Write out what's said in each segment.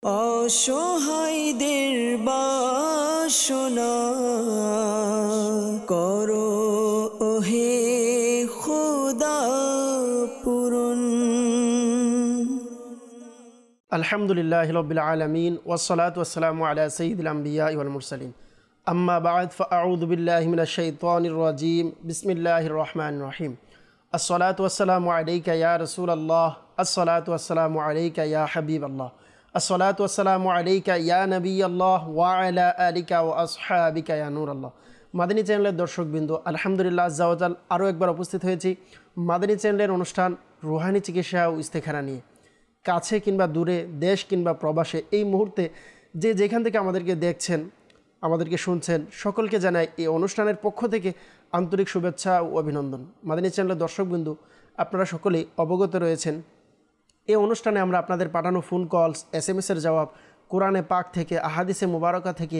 অসহায়দের বাসনা করো ওহে খোদা পূরণ। আলহামদুলিল্লাহি রাব্বিল আলামিন ওয়াসসালাতু ওয়াসসালামু আলা সাইয়্যিদিল আমবিয়া ওয়াল মুরসালিন আম্মা বা'দ ফাআউযু বিল্লাহি মিনাশ শাইতানির রাজীম বিসমিল্লাহির রহমানির রহিম আসসালাতু ওয়াসসালামু আলাইকা ইয়া রাসূলাল্লাহ আসসালাতু ওয়াসসালামু আলাইকা ইয়া হাবিবাল্লাহ আসসালাতু ওয়াসসালামু আলাইকা ইয়া নবিয়াল্লাহ ওয়া আলা আলিকা ওয়া আসহাবিকা ইয়া নূরাল্লাহ। মাদানী চ্যানেলের দর্শকবৃন্দ, আলহামদুলিল্লাহ আজ্জা ওয়া জাল আরও একবার উপস্থিত হয়েছি মাদানী চ্যানেলের অনুষ্ঠান রুহানি চিকিৎসা ও ইস্তেখারা নিয়ে। কাছে কিংবা দূরে, দেশ কিংবা প্রবাসে, এই মুহূর্তে যে যেখান থেকে আমাদেরকে দেখছেন, আমাদেরকে শুনছেন, সকলকে জানাই এই অনুষ্ঠানের পক্ষ থেকে আন্তরিক শুভেচ্ছা ও অভিনন্দন। মাদানী চ্যানেলের দর্শকবৃন্দু, আপনারা সকলেই অবগত রয়েছেন এই অনুষ্ঠানে আমরা আপনাদের পাঠানো ফোন কলস, SMS-এর জবাব, কোরআনে পাক থেকে, আহাদিসে মুবারকা থেকে,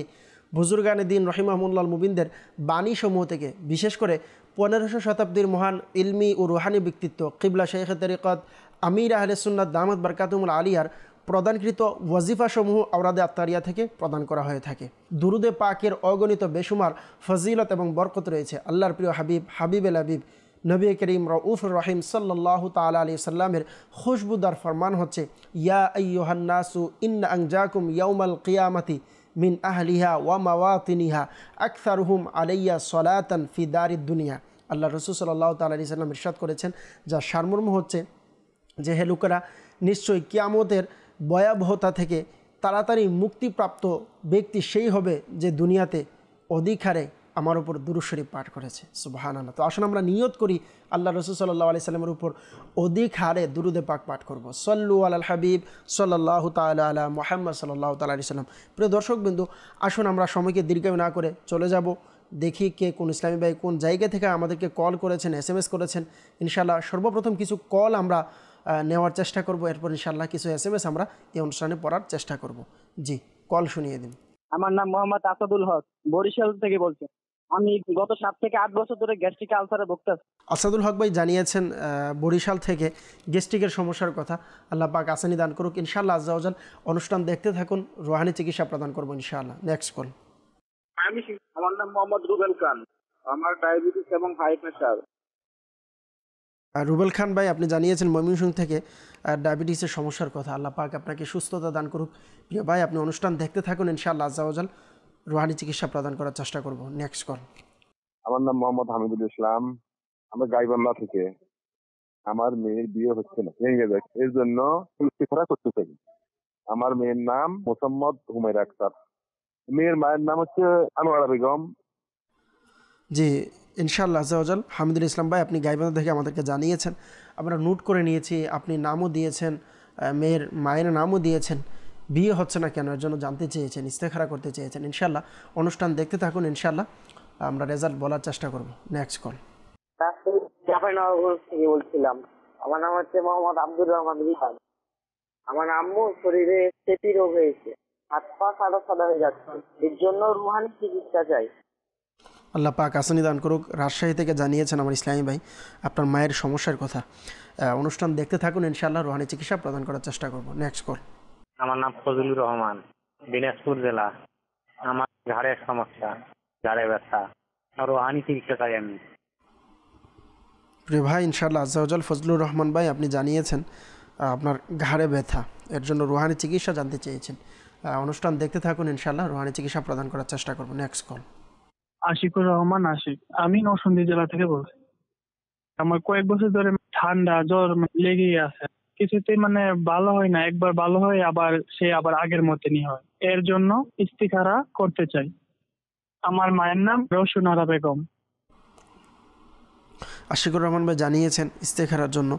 বুজুর্গানে দিন রহিমাহুল্লাহ মুবিনদের বাণীসমূহ থেকে, বিশেষ করে 1500 শতাব্দীর মহান ইলমি ও রুহানি ব্যক্তিত্ব কিবলা শেখে তরিকত আমির আহলে সুন্নাত দামাত বারকাতুমুল আলিয়ার প্রদানকৃত ওয়াজিফাসমূহ আওরাদে আত্তারিয়া থেকে প্রদান করা হয়ে থাকে। দুরুদে পাকের অগণিত বেশুমার ফজিলত এবং বরকত রয়েছে। আল্লাহর প্রিয় হাবিব, হাবিবেল হাবিব নবী করিম রউফুর রহিম সাল্লাল্লাহু তাআলা আলাইহি সাল্লামের খুশবুদার ফরমান হচ্ছে, ইয়া আইয়ুহান নাসু ইন্না আনজাকুম ইয়াউমাল কিয়ামাতি মিন আহলিহা ওয়া মাওয়াতিনিহা আকসারুহুম আলাইয়া সলাতান ফি দারিদ দুনিয়া। আল্লাহ রাসূল সাল্লাল্লাহু তাআলা আলাইহি সাল্লাম ইরশাদ করেছেন, যার সারমর্ম হচ্ছে যে হে লোকেরা, নিশ্চয়ই কিয়ামতের ভয়াবহতা থেকে তাড়াতাড়ি মুক্তিপ্রাপ্ত ব্যক্তি সেই হবে যে দুনিয়াতে অধিক হারে আমার উপর দুরূদ শরীফ পাঠ করেছে। সুবহানাল্লাহ। তো আসুন আমরা নিয়ত করি আল্লাহ রাসূল সাল্লাল্লাহু আলাইহি সাল্লামের উপর অধিক হারে দুরুদে পাক পাঠ করব। সল্লু আলাল হাবিব সাল্লাল্লাহু তাআলা আলা মুহাম্মদ সাল্লাল্লাহু তাআলা আলাইহি সাল্লাম। প্রিয় দর্শকবৃন্দু, আসুন আমরা সময়কে দীর্ঘায়ু না করে চলে যাব, দেখি কে কোন ইসলামী ভাই কোন জায়গা থেকে আমাদেরকে কল করেছেন, SMS করেছেন। ইনশাআল্লাহ সর্বপ্রথম কিছু কল আমরা নেওয়ার চেষ্টা করব, এরপর ইনশাআল্লাহ কিছু SMS আমরা এই অনুষ্ঠানে পড়ার চেষ্টা করব। জি, কল শুনিয়ে দিন। আমার নাম মোহাম্মদ আসাদুল হক, বরিশাল থেকে বলছি। আমি গত 7 থেকে 8 বছর ধরে গ্যাস্ট্রিক আলসারে ভুগতেছি। আসাদুল হক ভাই জানিয়েছেন বরিশাল থেকে গ্যাস্ট্রিকের সমস্যার কথা। আল্লাহ পাক আসানি দান করুক ইনশাআল্লাহ আজ্জা ওয়া জাল। অনুষ্ঠান দেখতে থাকুন, রুহানি চিকিৎসা প্রদান করব ইনশাআল্লাহ। Next call. আমার নাম মোহাম্মদ রুবেল খান। আমার ডায়াবেটিস এবং হাই প্রেশার। রুবেল খান ভাই, আপনি জানিয়েছেন ময়মনসিংহ থেকে ডায়াবেটিসের সমস্যার কথা। আল্লাহ পাক আপনাকে সুস্থতা দান করুক। প্রিয় ভাই, আপনি অনুষ্ঠান দেখতে থাকুন ইনশাআল্লাহ আজ্জা ওয়া জাল, রুহানি চিকিৎসা প্রদান করার চেষ্টা করব। Next call. আমার নাম মোহাম্মদ হামিদুল ইসলাম। আমি গাইবান্ধা থেকে। আমার মেয়ের বিয়ে হচ্ছে না, ভেঙে যায়, এর জন্য ইস্তিখারা করতে চাই। আমার মেয়ের নাম মোসাম্মদ হুমায়রা আক্তার। মেয়ের মায়ের নাম হচ্ছে আনোয়ারা বেগম। জি ইনশাআল্লাহ আজ্জা ওয়া জাল। হামিদুল ইসলাম ভাই, আপনি গাইবান্ধা থেকে আমাদেরকে জানিয়েছেন, আমরা নোট করে নিয়েছি। আপনি নামও দিয়েছেন, মেয়ের মায়ের নামও দিয়েছেন, বিয়ে হচ্ছে না কেন এর জন্য জানতে চেয়েছেন, ইস্তেখারা করতে চেয়েছেন। ইনশাআল্লাহ অনুষ্ঠান দেখতে থাকুন, ইনশাআল্লাহ আমরা রেজাল্ট বলার চেষ্টা করব। Next call. জাফরনগর থেকে বলছিলাম। আমার নাম হচ্ছে মোহাম্মদ আব্দুর রহমান রিহাদ। আমার আম্মু শরীরে পেটি রোগ হয়েছে, হাত পা সাদা সাদা হয়ে যাচ্ছে, এর জন্য রুহানি চিকিৎসা চাই। আল্লাহ পাক আসানি দান করুক। রাজশাহী থেকে জানিয়েছেন আমার ইসলামী ভাই আপনার মায়ের সমস্যার কথা। অনুষ্ঠান দেখতে থাকুন, ইনশাআল্লাহ রুহানি চিকিৎসা প্রদান করার চেষ্টা করব। Next call. আমার নাম ফজলুর রহমান, দিনাজপুর জেলা। আমার ঘাড়ের সমস্যা, ঘাড়ে ব্যথা, রুহানি চিকিৎসা চাই আমি। প্রিয় ভাই, ইনশাআল্লাহ আজ্জা ওয়া জাল, ফজলুর রহমান ভাই আপনি জানিয়েছেন আপনার ঘাড়ে ব্যথা, এর জন্য রুহানি চিকিৎসা জানতে চেয়েছেন। অনুষ্ঠান দেখতে থাকুন, ইনশাআল্লাহ রুহানি চিকিৎসা প্রদান করার চেষ্টা করব। Next call. আশিকুর রহমান আশিক, আমি নরসিংদী জেলা থেকে বলছি। আমার কয়েক বছর ধরে ঠান্ডা জ্বর লেগেই আছে, কিছুতেই ভালো হয় না। একবার ভালো হয়, আবার আগের মতনই হয়। এর জন্য ইস্তিখারা করতে চাই। আমার মায়ের নাম রওশনারা বেগম। আশিকুর রহমান ভাই জানিয়েছেন ইস্তেখারার জন্য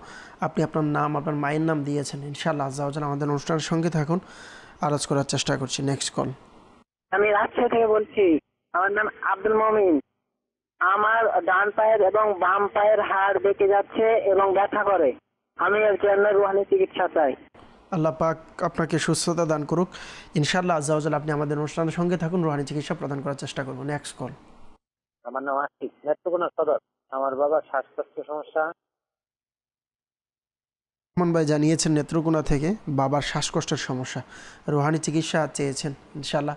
আপনি আপনার নাম, আপনার মায়ের নাম দিয়েছেন। ইনশাআল্লাহ আজ্জা ওয়া জাল আমাদের অনুষ্ঠানের সঙ্গে থাকুন, আরজ করার চেষ্টা করছি। Next call. আমি রাজশাহী থেকে বলছি। আমার নাম আব্দুল মমিন। আমার ডান পায়ের এবং বাম পায়ের হাড় বেঁকে যাচ্ছে এবং ব্যথা করে। আমি এর জন্য রুহানি চিকিৎসা চাই। আল্লাহ পাক আপনাকে সুস্থতা দান করুক ইনশাআল্লাহ আজ্জা ওয়া জাল। আপনি আমাদের অনুষ্ঠানের সঙ্গে থাকুন, রুহানি চিকিৎসা প্রদান করার চেষ্টা করব। Next call. আমার নাম আশিক, নেত্রকোনা সদর। আমার বাবার শ্বাসকষ্টের সমস্যা, রহমান ভাই জানিয়েছেন নেত্রকোনা থেকে বাবার শ্বাসকষ্টের সমস্যা, রুহানি চিকিৎসা চেয়েছেন। ইনশাআল্লাহ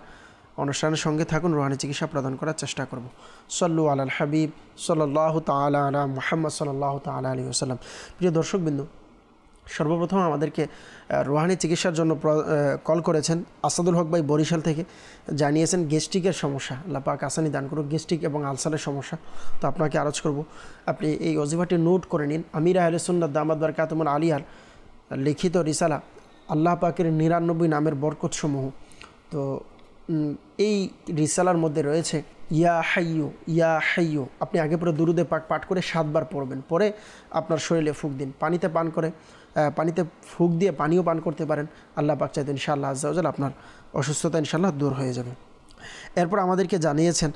অনুষ্ঠানের সঙ্গে থাকুন, রুহানি চিকিৎসা প্রদান করার চেষ্টা করব। সল্লু আলাল হাবিব সাল্লাল্লাহু তাআলা আলা মুহাম্মদ সাল্লাল্লাহু তাআলা আলাইহি ওয়াসাল্লাম। প্রিয় দর্শকবৃন্দ, সর্বপ্রথম আমাদেরকে রুহানি চিকিৎসার জন্য কল করেছেন আসাদুল হক ভাই বরিশাল থেকে। জানিয়েছেন গ্যাস্ট্রিকের সমস্যা, আল্লাহ পাক আসানি দান করুক, গ্যাস্ট্রিক এবং আলসারের সমস্যা। তো আপনাকে আরজ করব, আপনি এই ওজিফাটি নোট করে নিন। আমির আহলে সুন্নাত দামাত বারকাতুহুল আলিয়ার লিখিত রিসালা আল্লাহ পাকের 99 নামের বরকতসমূহ। তো এই রিসালার মধ্যে রয়েছে ইয়া হাইয়ু ইয়া হাইয়ু। আপনি আগে পরে দুরুদে পাক পাঠ করে 7 বার পড়বেন, পরে আপনার শরীরে ফুঁক দিন। পানিতে ফুঁক দিয়ে পানিও পান করতে পারেন। আল্লাহ পাক চাইতে ইনশাআল্লাহ আজ্জা ওয়াজাল আপনার অসুস্থতা ইনশাআল্লাহ দূর হয়ে যাবে। এরপর আমাদেরকে জানিয়েছেন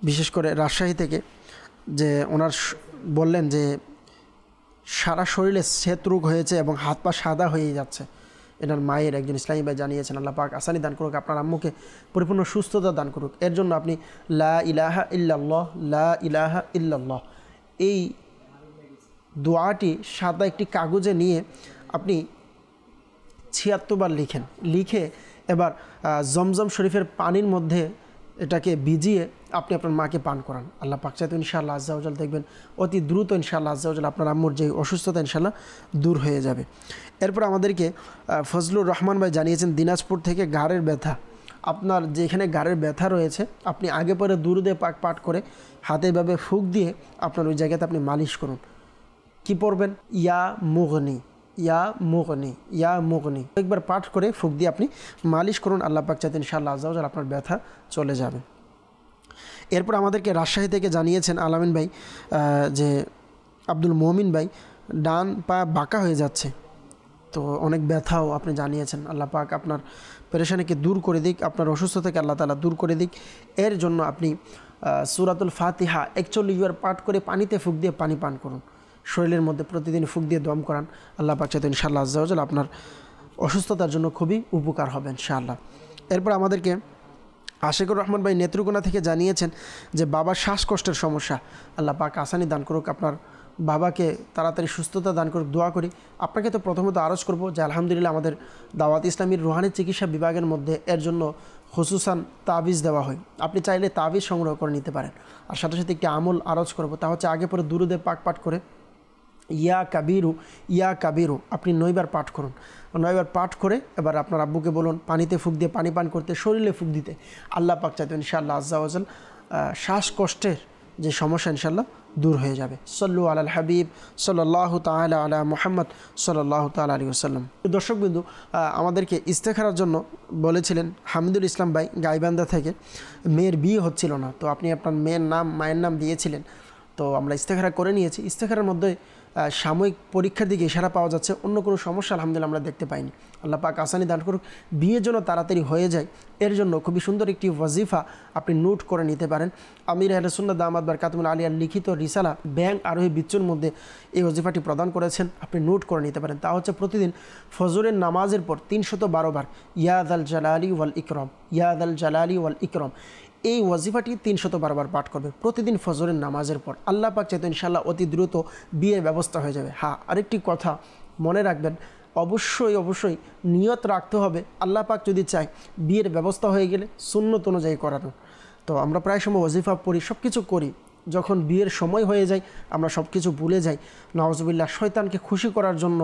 বিশেষ করে রাজশাহী থেকে, যে ওনার বললেন যে সারা শরীরে শ্বেত রোগ হয়েছে এবং হাত পা সাদা হয়ে যাচ্ছে। এনার মায়ের একজন ইসলামী ভাই জানিয়েছেন আল্লাহ পাক আসানি দান করুক, আপনার আম্মুকে পরিপূর্ণ সুস্থতা দান করুক। এর জন্য আপনি লা ইলাহা ইল্লাল্লাহ লা ইলাহা ইল্লাল্লাহ এই দোয়াটি সাদা একটি কাগজে নিয়ে আপনি 76 বার লিখে এবার জমজম শরীফের পানির মধ্যে এটাকে ভিজিয়ে আপনি আপনার মাকে পান করান। আল্লাহ পাক চাইতে ইনশাআল্লাহ আজ্জা ওয়াজাল দেখবেন অতি দ্রুত ইনশাআল্লাহ আজ্জা ওয়াজাল আপনার আম্মুর যে অসুস্থতা ইনশাআল্লাহ দূর হয়ে যাবে। এরপর আমাদেরকে ফজলুর রহমান ভাই জানিয়েছেন দিনাজপুর থেকে ঘাড়ের ব্যথা। আপনার যেখানে ঘাড়ের ব্যথা রয়েছে আপনি আগে পরে দুরুদে পাক পাঠ করে হাতে এভাবে ফুঁক দিয়ে আপনার ওই জায়গাতে আপনি মালিশ করুন। কি পড়বেন? ইয়া মুগনি ইয়া মুগনি ইয়া মুগনি, একবার পাঠ করে ফুঁক দিয়ে আপনি মালিশ করুন। আল্লাহ পাক চাইতে ইনশাআল্লাহ আজ্জা ওয়াজাল আপনার ব্যথা চলে যাবে। এরপর আমাদেরকে রাজশাহী থেকে জানিয়েছেন আলামিন ভাই যে আব্দুল মমিন ভাই ডান পা বাঁকা হয়ে যাচ্ছে, তো অনেক ব্যথাও আপনি জানিয়েছেন। আল্লাহ পাক আপনার পেরেশানিকে দূর করে দিক, আপনার অসুস্থতাকে আল্লাহ তাআলা দূর করে দিক। এর জন্য আপনি সূরাতুল ফাতিহা 41 বার পাঠ করে পানিতে ফুঁক দিয়ে পানি পান করুন। শরীরের মধ্যে প্রতিদিন ফুঁক দিয়ে দম করান। আল্লাহ পাক চাইতে ইনশাআল্লাহ আজ্জা ওয়াজাল আপনার অসুস্থতার জন্য খুবই উপকার হবে ইনশাআল্লাহ। এরপর আমাদেরকে আশিকুর রহমান ভাই নেত্রকোনা থেকে জানিয়েছেন যে বাবার শ্বাসকষ্টের সমস্যা, আল্লাহ পাক আসানি দান করুক, আপনার বাবাকে তাড়াতাড়ি সুস্থতা দান করুক, দোয়া করি। আপনাকে তো প্রথমত আরজ করব যে আলহামদুলিল্লাহ আমাদের দাওয়াত ইসলামীর রুহানি চিকিৎসা বিভাগের মধ্যে এর জন্য খুসুসান তাবিজ দেওয়া হয়। আপনি চাইলে তাবিজ সংগ্রহ করে নিতে পারেন। আর সাথে সাথে একটি আমল আরজ করব, তা হচ্ছে আগে পরে দুরুদে পাক পাঠ করে ইয়া কাবিরু আপনি 9 বার পাঠ করুন। 9 বার পাঠ করে এবার আপনার আব্বুকে বলুন পানিতে ফুঁক দিয়ে পানি পান করতে, শরীরে ফুঁক দিতে। আল্লাহ পাক চাইতে ইনশাআল্লাহ আজ্জা ওয়াজাল শ্বাসকষ্টের যে সমস্যা ইনশাআল্লাহ দূর হয়ে যাবে। সল্লু আলাল হাবিব সাল্লাল্লাহু তাআলা আলা মুহাম্মদ সাল্লাল্লাহু তাআলা আলাইহি ওয়াসাল্লাম। দর্শকবিন্দু, আমাদেরকে ইস্তেখারার জন্য বলেছিলেন হামিদুল ইসলাম ভাই গাইবান্ধা থেকে, মেয়ের বিয়ে হচ্ছিল না, তো আপনি আপনার মায়ের নাম দিয়েছিলেন, তো আমরা ইস্তেখারা করে নিয়েছি। ইস্তেখারার মধ্যে সাময়িক পরীক্ষার দিকে ইশারা পাওয়া যাচ্ছে, অন্য কোনো সমস্যা আলহামদুলিল্লাহ আমরা দেখতে পাইনি। আল্লাহ পাক আসানি দান করুক, বিয়ের জন্য তাড়াতাড়ি হয়ে যায়। এর জন্য খুবই সুন্দর একটি ওয়াজিফা আপনি নোট করে নিতে পারেন। আমির আহলে সুন্নাত দামাত বারকাতুহুল আলিয়ার লিখিত রিসালা ব্যাং আরোহী বিচ্ছুর মধ্যে এই ওয়াজিফাটি প্রদান করেছেন, আপনি নোট করে নিতে পারেন। তা হচ্ছে প্রতিদিন ফজরের নামাজের পর 312 বার ইয়া যাল জালালি ওয়াল ইকরাম ইয়া যাল জালালি ওয়াল ইকরাম এই ওয়াজিফাটি 312 বার পাঠ করবে প্রতিদিন ফজরের নামাজের পর। আল্লাহ পাক চাইতে ইনশাআল্লাহ অতি দ্রুত বিয়ের ব্যবস্থা হয়ে যাবে। হ্যাঁ, আরেকটি কথা মনে রাখবেন, অবশ্যই নিয়ত রাখতে হবে আল্লাহ পাক যদি চায় বিয়ের ব্যবস্থা হয়ে গেলে সুন্নত অনুযায়ী করানো। তো আমরা প্রায় সময় ওয়াজিফা পড়ি, সব কিছু করি, যখন বিয়ের সময় হয়ে যায় আমরা সব কিছু ভুলে যাই। নাউজুবিল্লাহ, শয়তানকে খুশি করার জন্য,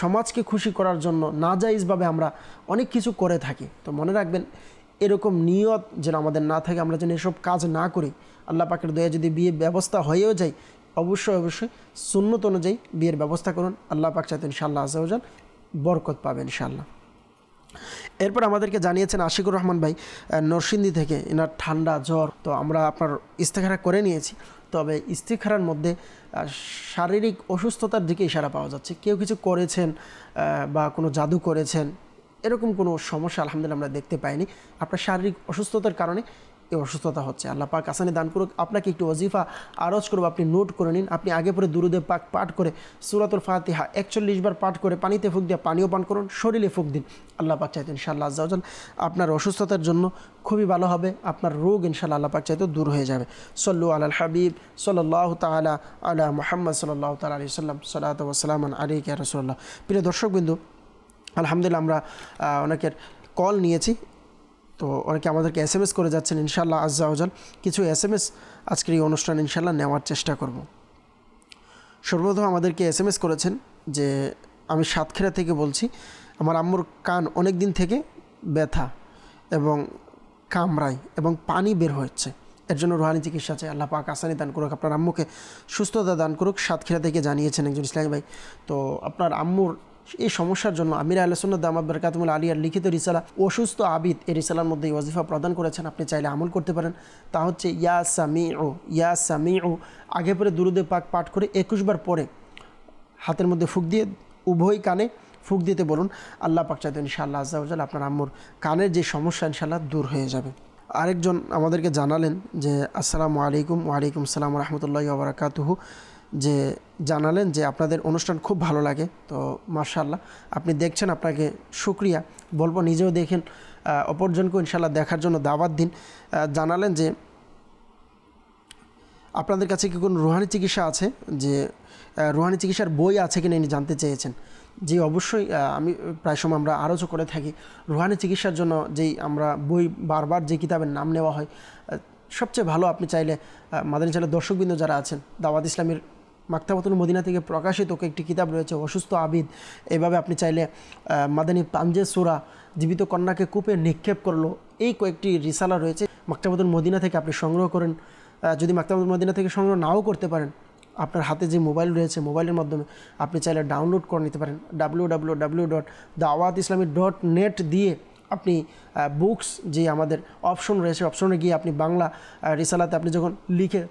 সমাজকে খুশি করার জন্য নাজায়েজভাবে আমরা অনেক কিছু করে থাকি। তো মনে রাখবেন এরকম নিয়ত যেন আমাদের না থাকে, আমরা যেন এসব কাজ না করি। আল্লাহ পাকের দয়া যদি বিয়ের ব্যবস্থা হয়েও যায় অবশ্যই সুন্নত অনুযায়ী বিয়ের ব্যবস্থা করুন। আল্লাহ পাক চাইতে ইনশাআল্লাহ আজ্জা ওয়াজাল বরকত পাবেন ইনশাআল্লাহ। এরপর আমাদেরকে জানিয়েছেন আশিকুর রহমান ভাই নরসিংদী থেকে, এনার ঠান্ডা জ্বর। তো আমরা আপনার ইস্তেখারা করে নিয়েছি, তবে ইস্তেখারার মধ্যে শারীরিক অসুস্থতার দিকে ইশারা পাওয়া যাচ্ছে। কেউ কিছু করেছেন বা কোনো জাদু করেছেন, এরকম কোনো সমস্যা আলহামদুলিল্লাহ আমরা দেখতে পাইনি। আপনার শারীরিক অসুস্থতার কারণে এই অসুস্থতা হচ্ছে। আল্লাহ পাক আসানি দান করুক। আপনাকে একটু ওয়াজিফা আরজ করবো, আপনি নোট করে নিন। আপনি আগে পরে দুরুদে পাক পাঠ করে সূরাতুল ফাতিহা 41 বার পাঠ করে পানিতে ফুঁক দিয়ে পানিও পান করুন, শরীরে ফুঁক দিন। আল্লাহ পাক চাইতে ইনশাআল্লাহ আজ্জা ওয়া জাল আপনার অসুস্থতার জন্য খুবই ভালো হবে, আপনার রোগ ইনশাআল্লাহ আল্লাহ পাক চাইতে দূর হয়ে যাবে। সল্লু আলাল হাবিব সাল্লাল্লাহু তাআলা আলা মুহাম্মদ সাল্লাল্লাহু তাআলা আলাইহি ওয়াসাল্লাম, সালাতু ওয়া সালামু আলাইকা ইয়া রাসূলুল্লাহ। প্রিয় দর্শকবৃন্দু, আলহামদুলিল্লাহ আমরা অনেকের কল নিয়েছি, তো অনেকে আমাদেরকে SMS করে যাচ্ছেন। ইনশাআল্লাহ আজ্জা ওয়া জাল কিছু SMS আজকের এই অনুষ্ঠান ইনশাআল্লাহ নেওয়ার চেষ্টা করব। সর্বপ্রথম আমাদেরকে SMS করেছেন যে আমি সাতক্ষীরা থেকে বলছি, আমার আম্মুর কান অনেক দিন থেকে ব্যথা এবং কামড়ায় এবং পানি বের হচ্ছে, এর জন্য রুহানি চিকিৎসা চাই। আল্লাহ পাক আসানি দান করুক, আপনার আম্মুকে সুস্থতা দান করুক। সাতক্ষীরা থেকে জানিয়েছেন একজন ইসলামী ভাই। তো আপনার আম্মুর এই সমস্যার জন্য আমির আহলে সুন্নাত দামাত বারাকাতুহুল আলিয়ার লিখিত রিসালা অসুস্থ আবিদ, এই রিসালার মধ্যে এই ওয়াজিফা প্রদান করেছেন, আপনি চাইলে আমল করতে পারেন। তা হচ্ছে ইয়া সামিউ, ইয়া সামিউ আগে পরে দুরুদে পাক পাঠ করে 21 বার পরে হাতের মধ্যে ফুঁক দিয়ে উভয় কানে ফুঁক দিতে বলুন। আল্লাহ পাক চাইতে ইনশাআল্লাহ আজ্জা ওয়া জাল আপনার আম্মুর কানের যে সমস্যা ইনশাআল্লাহ দূর হয়ে যাবে। আরেকজন আমাদেরকে জানালেন যে আসসালামু আলাইকুম। ওয়ালাইকুম সালাম রাহমাতুল্লাহি ওয়া বারাকাতুহু, যে জানালেন যে আপনাদের অনুষ্ঠান খুব ভালো লাগে। তো মাশাআল্লাহ, আপনি দেখছেন, আপনাকে শুকরিয়া বলবো, নিজেও দেখেন, অপরজনকেও ইনশাআল্লাহ দেখার জন্য দাওয়াত দিন। জানালেন যে আপনাদের কাছে কি কোনো রুহানি চিকিৎসা আছে, যে রুহানি চিকিৎসার বই আছে কিনা ইনি জানতে চেয়েছেন। জি অবশ্যই, আমি প্রায় সময় আমরা আলোচনা করে থাকি রুহানি চিকিৎসার জন্য যেই আমরা বই বারবার যে কিতাবের নাম নেওয়া হয়, সবচেয়ে ভালো আপনি চাইলে মাদানী চ্যানেলের দর্শকবৃন্দ যারা আছেন, দাওয়াত ইসলামের মাকতাবাতুল মদিনা থেকে প্রকাশিত একটি কিতাব রয়েছে অসুস্থ আবিদ। এইভাবে আপনি চাইলে মাদানী পাঞ্জে সূরা, জীবিত কন্যাকে কূপে নিক্ষেপ করলো, এই কয়েকটি রিসালা রয়েছে মাকতাবাতুল মদিনা থেকে আপনি সংগ্রহ করেন। যদি মাকতাবাতুল মদিনা থেকে সংগ্রহ নাও করতে পারেন, আপনার হাতে যে মোবাইল রয়েছে মোবাইলের মাধ্যমে আপনি চাইলে ডাউনলোড করে নিতে পারেন। www.dawatislami.net দিয়ে আপনি বুকস যে আমাদের অপশন রয়েছে, অপশনে গিয়ে আপনি বাংলা রিসালাতে আপনি যখন লিখে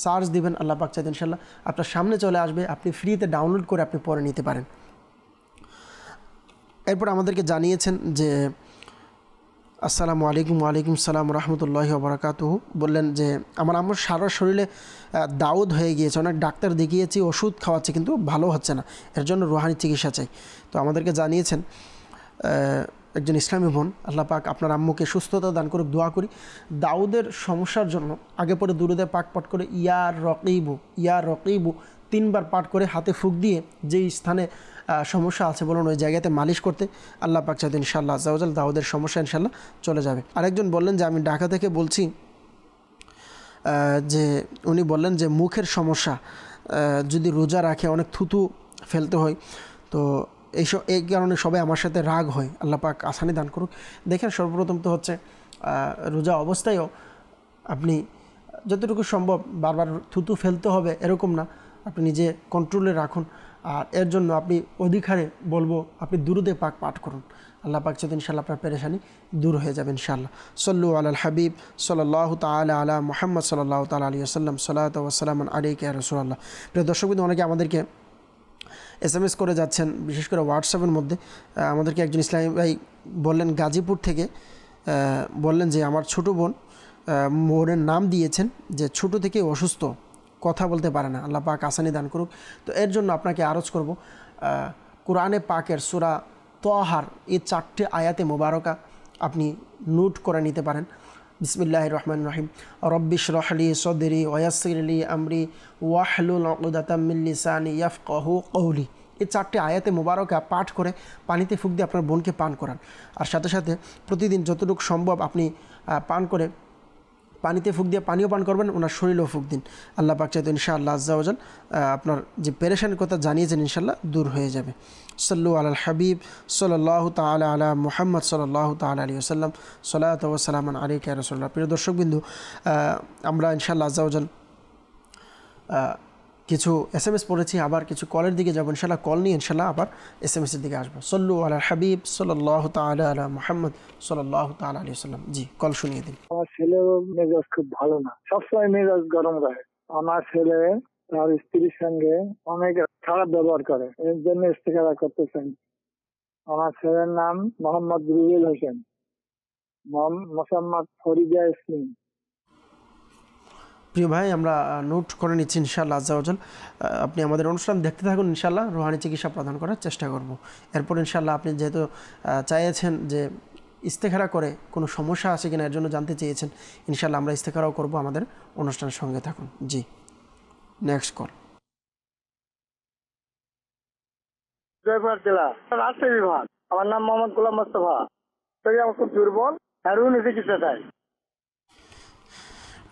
সার্চ দিবেন, আল্লাহ পাক চাইতে ইনশাআল্লাহ আপনার সামনে চলে আসবে, আপনি ফ্রিতে ডাউনলোড করে আপনি পড়ে নিতে পারেন। এরপর আমাদেরকে জানিয়েছেন যে আসসালামু আলাইকুম। ওয়ালাইকুম সালাম রহমতুল্লাহি ওয়া বারাকাতুহু, বললেন যে আমার আম্মুর সারা শরীরে দাউদ হয়ে গিয়েছে, অনেক ডাক্তার দেখিয়েছি, ওষুধ খাওয়াচ্ছে, কিন্তু ভালো হচ্ছে না, এর জন্য রুহানি চিকিৎসা চাই। তো আমাদেরকে জানিয়েছেন একজন ইসলামী বোন, আল্লাহ পাক আপনার আম্মুকে সুস্থতা দান করুক, দোয়া করি। দাউদের সমস্যার জন্য আগে পরে দুরুদে পাক পাঠ করে ইয়া রকিবু, ইয়া রকিবু 3 বার পাঠ করে হাতে ফুঁক দিয়ে যেই স্থানে সমস্যা আছে বলুন ওই জায়গাতে মালিশ করতে। আল্লাহ পাক চাইতে ইনশাআল্লাহ আজ্জা ওয়া জাল দাউদের সমস্যা ইনশাআল্লাহ চলে যাবে। আরেকজন বললেন যে আমি ঢাকা থেকে বলছি, যে উনি বললেন যে মুখের সমস্যা, যদি রোজা রাখে অনেক থুতু ফেলতে হয়, তো এই কারণে সবাই আমার সাথে রাগ হয়। আল্লাহ পাক আসানি দান করুক। দেখেন, সর্বপ্রথম তো হচ্ছে রোজা অবস্থায়ও আপনি যতটুকু সম্ভব বারবার থুতু ফেলতে হবে এরকম না, আপনি নিজে কন্ট্রোলে রাখুন। আর এর জন্য আপনি অধিকারে বলবো আপনি দুরুদে পাক পাঠ করুন, আল্লাহ পাক চাইতে ইনশাআল্লাহ আপনার পেরেশানি দূর হয়ে যাবে ইনশাআল্লাহ। সল্লু আলাল হাবিব সাল্লাল্লাহু তাআলা আলা মুহাম্মদ সাল্লাল্লাহু তাআলা আলাইহি ওয়াসাল্লাম, সালাতু ওয়া সালামু আলাইকা ইয়া রাসূলুল্লাহ। প্রিয় দর্শকবৃন্দ, অনেকে আমাদেরকে SMS করে যাচ্ছেন, বিশেষ করে হোয়াটসঅ্যাপের মধ্যে। আমাদেরকে একজন ইসলামী ভাই বললেন গাজীপুর থেকে, বললেন যে আমার ছোটো বোনের নাম দিয়েছেন যে ছোটো থেকে অসুস্থ, কথা বলতে পারে না, আল্লাহ পাক আসানি দান করুক। তো এর জন্য আপনাকে আরজ করব, কোরআনে পাকের সূরা তাহার এই 4টে আয়াতে মোবারকা আপনি নোট করে নিতে পারেন। বিসমিল্লাহির রহমানির রহিম, রব্বি ইশরাহ লি সদরি ওয়া ইয়াসসির লি আমরি ওয়াহলুল উকদাতাম মিন লিসানি ইয়াফকাহু কওলি। এই 4টে আয়াতে মোবারকা পাঠ করে পানিতে ফুঁক দিয়ে আপনার বোনকে পান করান। আর সাথে সাথে প্রতিদিন যতটুকু সম্ভব আপনি পান করে পানিতে ফুঁক দিয়ে পানিও পান করবেন, ওনার শরীরেও ফুঁক দিন। আল্লাহ পাক চাইতে ইনশাআল্লাহ আজ্জা ওয়া জাল আপনার যে পেরেশানির কথা জানিয়েছেন ইনশাআল্লাহ দূর হয়ে যাবে। সল্লু আলাল হাবিব সাল্লাল্লাহু তাআলা আলা মুহাম্মদ সাল্লাল্লাহু তাআলা আলাইহি ওয়াসাল্লাম, সালাতু ওয়া সালামু আলাইকা ইয়া রাসূলুল্লাহ। প্রিয় দর্শকবৃন্দু, আমরা ইনশাআল্লাহ আজ্জা ওয়া জাল কিছু SMS পড়েছি, আবার কিছু কলের দিকে যাবো ইনশাআল্লাহ। কল নিয়ে ইনশাআল্লাহ আবার SMS-এর দিকে আসবো। সল্লু আলাল হাবিব সাল্লাল্লাহু তাআলা আলা মুহাম্মদ সাল্লাল্লাহু তাআলা আলাইহি ওয়াসাল্লাম। জি, কল শুনিয়ে দিন। আমার ছেলের মেজাজ খুব ভালো না, সবসময় মেজাজ গরম রহে। আমার ছেলে তার স্ত্রীর সঙ্গে অনেক খারাপ ব্যবহার করে, এর জন্য ইস্তেখারা করতে চাই। আমার ছেলের নাম মোহাম্মদ রুবেল হোসেন, মোহাম্মদ ফরিদা ইসলাম, প্রিয় ভাই, আমরা নোট করে নিচ্ছি ইনশাআল্লাহ আজ্জাওয়াজাল। আপনি আমাদের অনুষ্ঠান দেখতে থাকুন, ইনশাআল্লাহ রুহানি চিকিৎসা প্রদান করার চেষ্টা করব। এরপর ইনশাআল্লাহ আপনি যেহেতু চাইছেন যে ইস্তেখারা করে কোনো সমস্যা আছে কিনা এর জন্য জানতে চেয়েছেন, ইনশাআল্লাহ আমরা ইস্তেখারাও করব। আমাদের অনুষ্ঠানের সঙ্গে থাকুন। জি, নেক্সট কল। জয়পুর জেলা, রাজশাহী বিভাগ। আমার নাম মোহাম্মদ গোলাম মোস্তফা। শরীর আমার খুব দুর্বল, রুহানি চিকিৎসা চাই।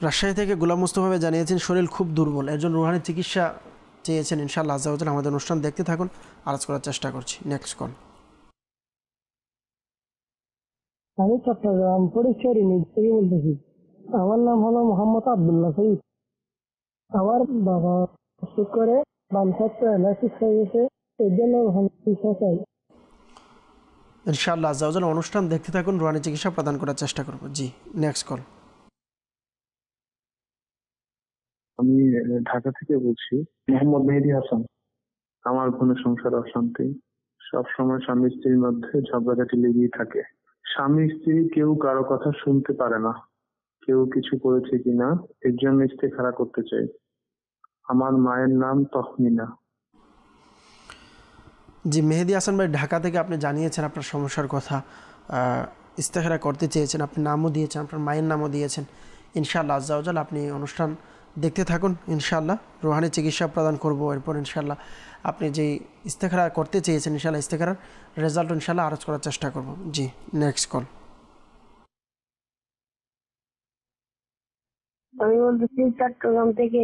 রাজশাহী থেকে গোলাম মুস্তফা ভাই জানিয়েছেন শরীর খুব দুর্বল, এর জন্য রুহানি চিকিৎসা চেয়েছেন। ইনশাআল্লাহ আজ্জাওয়াজাল আমাদের অনুষ্ঠান দেখতে থাকুন, আরজ করার চেষ্টা করছি। Next call. আমি চট্টগ্রাম পরিচয় থেকে বলতেছি। আমার নাম হলো মোহাম্মদ আব্দুল্লাহ সঈদ। আমার বাবা অসুখ করে বাম সাইড প্যারালাইসিস হয়ে গেছে, এর জন্য রুহানি চিকিৎসা চাই। ইনশাআল্লাহ আজ্জাওয়াজাল অনুষ্ঠান দেখতে থাকুন, রুহানি চিকিৎসা প্রদান করার চেষ্টা করব। জি, নেক্সট কল। আমি ঢাকা থেকে বলছি, মোহাম্মদ মেহেদি হাসান। আমার কোনো সংসার অশান্তি, সবসময় স্বামী স্ত্রীর মধ্যে ঝগড়াঝাটি লেগেই থাকে। স্বামী স্ত্রী কেউ কারো কথা শুনতে পারে না, কেউ কিছু করেছে কিনা এর জন্য ইস্তেখারা করতে চাই। আমার মায়ের নাম তহমিনা। জি, মেহেদি হাসান ভাই ঢাকা থেকে আপনি জানিয়েছেন আপনার সমস্যার কথা, ইস্তেখারা করতে চেয়েছেন, আপনি নামও দিয়েছেন, আপনার মায়ের নামও দিয়েছেন। ইনশাআল্লাহ আজ্জাওয়াজাল আপনি অনুষ্ঠান দেখতে থাকুন, ইনশাআল্লাহ রুহানি চিকিৎসা প্রদান করব। এরপর ইনশাআল্লাহ আপনি যেই ইস্তেখারা করতে চেয়েছেন, ইনশাআল্লাহ ইস্তেখারার রেজাল্ট ইনশাআল্লাহ আরজ করার চেষ্টা করব। জি, নেক্সট কল। আমি বলতেছি চট্টগ্রাম থেকে।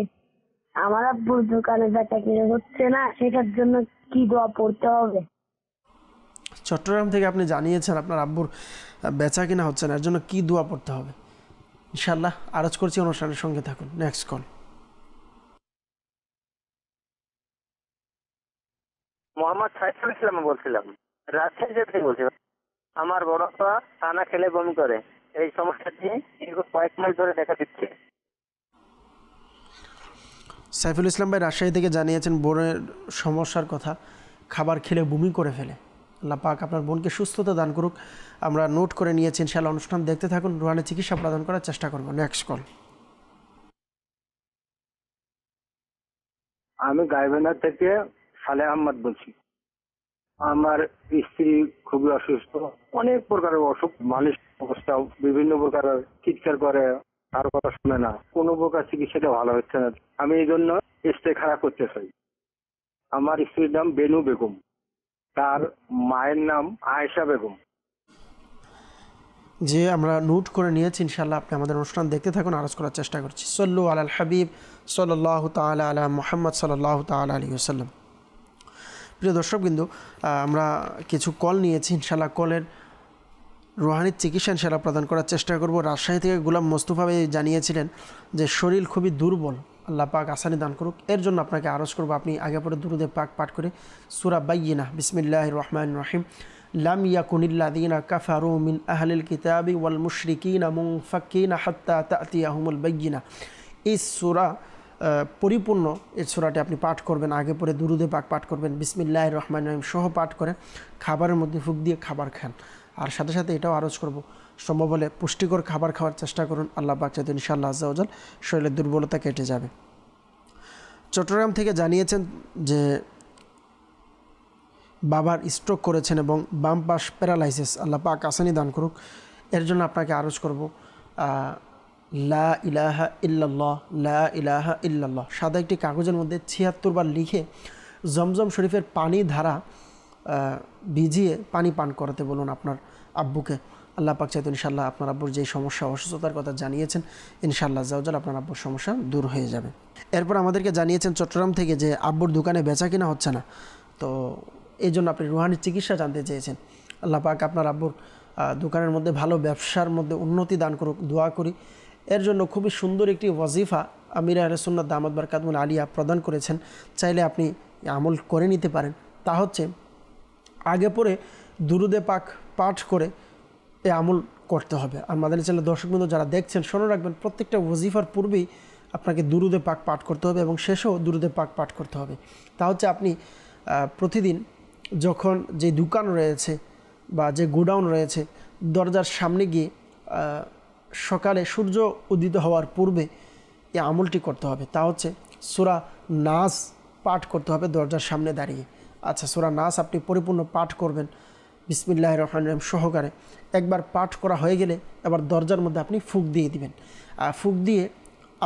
আমার আব্বুর দোকানে বেচা কিনে হচ্ছে না, সেটার জন্য কি দোয়া পড়তে হবে? চট্টগ্রাম থেকে আপনি জানিয়েছেন আপনার আব্বুর বেচা কিনা হচ্ছে না, এর জন্য কি দোয়া পড়তে হবে? ইনশাআল্লাহ আরজ করছি, অনুষ্ঠানের সঙ্গে থাকুন। Next call. মোহাম্মদ সাইফুল ইসলাম বলছিলাম, রাজশাহী থেকে বলছিলাম। আমার বড় পা খানা খেলে বমি করে, এই সমস্যাটি কয়েক মাস ধরে দেখা দিচ্ছে। সাইফুল ইসলাম ভাই রাজশাহী থেকে জানিয়েছেন বোনের সমস্যার কথা, খাবার খেলে বমি করে ফেলে। আল্লাহ পাক আপনার বোনকে সুস্থতা দান করুক। আমরা নোট করে নিয়েছি, ইনশাআল্লাহ অনুষ্ঠান দেখতে থাকুন, রুহানি চিকিৎসা প্রদান করার চেষ্টা করব। Next call. আমি গাইবান্ধা থেকে সালেহ আহমদ বলছি। আমার স্ত্রী খুবই অসুস্থ, অনেক প্রকারের অসুখ, মালিশ অবস্থা, বিভিন্ন প্রকারের চিৎকার করে, কার কথা শুনে না, কোনো প্রকার চিকিৎসাটা ভালো হচ্ছে না। আমি এই জন্য ইস্তেখারা করতে চাই। আমার স্ত্রীর নাম বেনু বেগম, তার মায়ের নাম আয়েশা বেগম। যে আমরা নোট করে নিয়েছি, ইনশাআল্লাহ আপনি আমাদের অনুষ্ঠান দেখতে থাকুন, আরজ করার চেষ্টা করছি। সল্লু আলাল হাবিব সাল্লাল্লাহু তাআলা আলা মুহাম্মদ সাল্লাল্লাহু তাআলা আলাইহি ওয়াসাল্লাম। প্রিয় দর্শকবৃন্দ, আমরা কিছু কল নিয়েছি, ইনশাআল্লাহ কলের রুহানি চিকিৎসা ইনশাআল্লাহ প্রদান করার চেষ্টা করব। রাজশাহী থেকে গোলাম মোস্তফা ভাই জানিয়েছিলেন যে শরীর খুবই দুর্বল, আল্লাহ পাক আসানি দান করুক। এর জন্য আপনাকে আরজ করব, আপনি আগে পরে দুরুদে পাক পাঠ করে সূরা বাইয়িনা বিসমিল্লাহির রহমানির রহিম লাম ইয়াকুনিল্লাযীনা কাফারু মিন আহলিল কিতাবি ওয়াল মুশরিকিনা মুনফাক্কিনা হাত্তা তা'তিয়াহুমুল বাইয়িনা, এই সূরা পরিপূর্ণ এই সূরাটি আপনি পাঠ করবেন, আগে পরে দুরুদে পাক পাঠ করবেন, বিসমিল্লাহির রহমানির রহিম সহ পাঠ করে খাবারের মধ্যে ফুঁক দিয়ে খাবার খান। আর সাথে সাথে এটাও আরজ করব, সম্ভব হলে পুষ্টিকর খাবার খাওয়ার চেষ্টা করুন। আল্লাহ পাক চাইতে ইনশাআল্লাহ আজ্জাওয়াজাল শরীরের দুর্বলতা কেটে যাবে। চট্টগ্রাম থেকে জানিয়েছেন যে বাবার স্ট্রোক করেছেন এবং বাম পাশ প্যারালাইসিস, আল্লাহ পাক আসানি দান করুক। এর জন্য আপনাকে আরজ করব লা ইলাহা ইল্লাল্লাহ, লা ইলাহা ইল্লাল্লাহ সাদা একটি কাগজের মধ্যে ৭৬ বার লিখে জমজম শরীফের পানি ধারা ভিজিয়ে পানি পান করাতে বলুন আপনার আব্বুকে। আল্লাহ পাক চাইতে ইনশাআল্লাহ আপনার আব্বুর যে সমস্যা অসুস্থতার কথা জানিয়েছেন, ইনশাআল্লাহ আজ্জাওয়াজাল আপনার আব্বুর সমস্যা দূর হয়ে যাবে। এরপর আমাদেরকে জানিয়েছেন চট্টগ্রাম থেকে যে আব্বুর দোকানে বেচা কিনা হচ্ছে না, তো এই জন্য আপনি রুহানি চিকিৎসা জানতে চেয়েছেন। আল্লাহ পাক আপনার আব্বুর দোকানের মধ্যে ভালো ব্যবসার মধ্যে উন্নতি দান করুক, দোয়া করি। এর জন্য খুবই সুন্দর একটি ওয়াজিফা আমির আহলে সুন্নাত দামাত বারকাতুহুল আলিয়া প্রদান করেছেন, চাইলে আপনি আমল করে নিতে পারেন। তা হচ্ছে আগে পরে দুরুদে পাক পাঠ করে এ আমল করতে হবে। আর মাদানী চ্যানেলের দর্শকবৃন্দ যারা দেখছেন শুনে রাখবেন, প্রত্যেকটা ওয়াজিফার পূর্বেই আপনাকে দুরুদে পাক পাঠ করতে হবে এবং শেষেও দুরুদে পাক পাঠ করতে হবে। তা হচ্ছে আপনি প্রতিদিন যখন যে দোকান রয়েছে বা যে গোডাউন রয়েছে, দরজার সামনে গিয়ে সকালে সূর্য উদিত হওয়ার পূর্বে এই আমলটি করতে হবে। তা হচ্ছে সূরা নাস পাঠ করতে হবে দরজার সামনে দাঁড়িয়ে। আচ্ছা, সূরা নাস আপনি পরিপূর্ণ পাঠ করবেন বিসমিল্লাহির রহমানির রহিম সহকারে। একবার পাঠ করা হয়ে গেলে এবার দরজার মধ্যে আপনি ফুঁক দিয়ে দিবেন। ফুঁক দিয়ে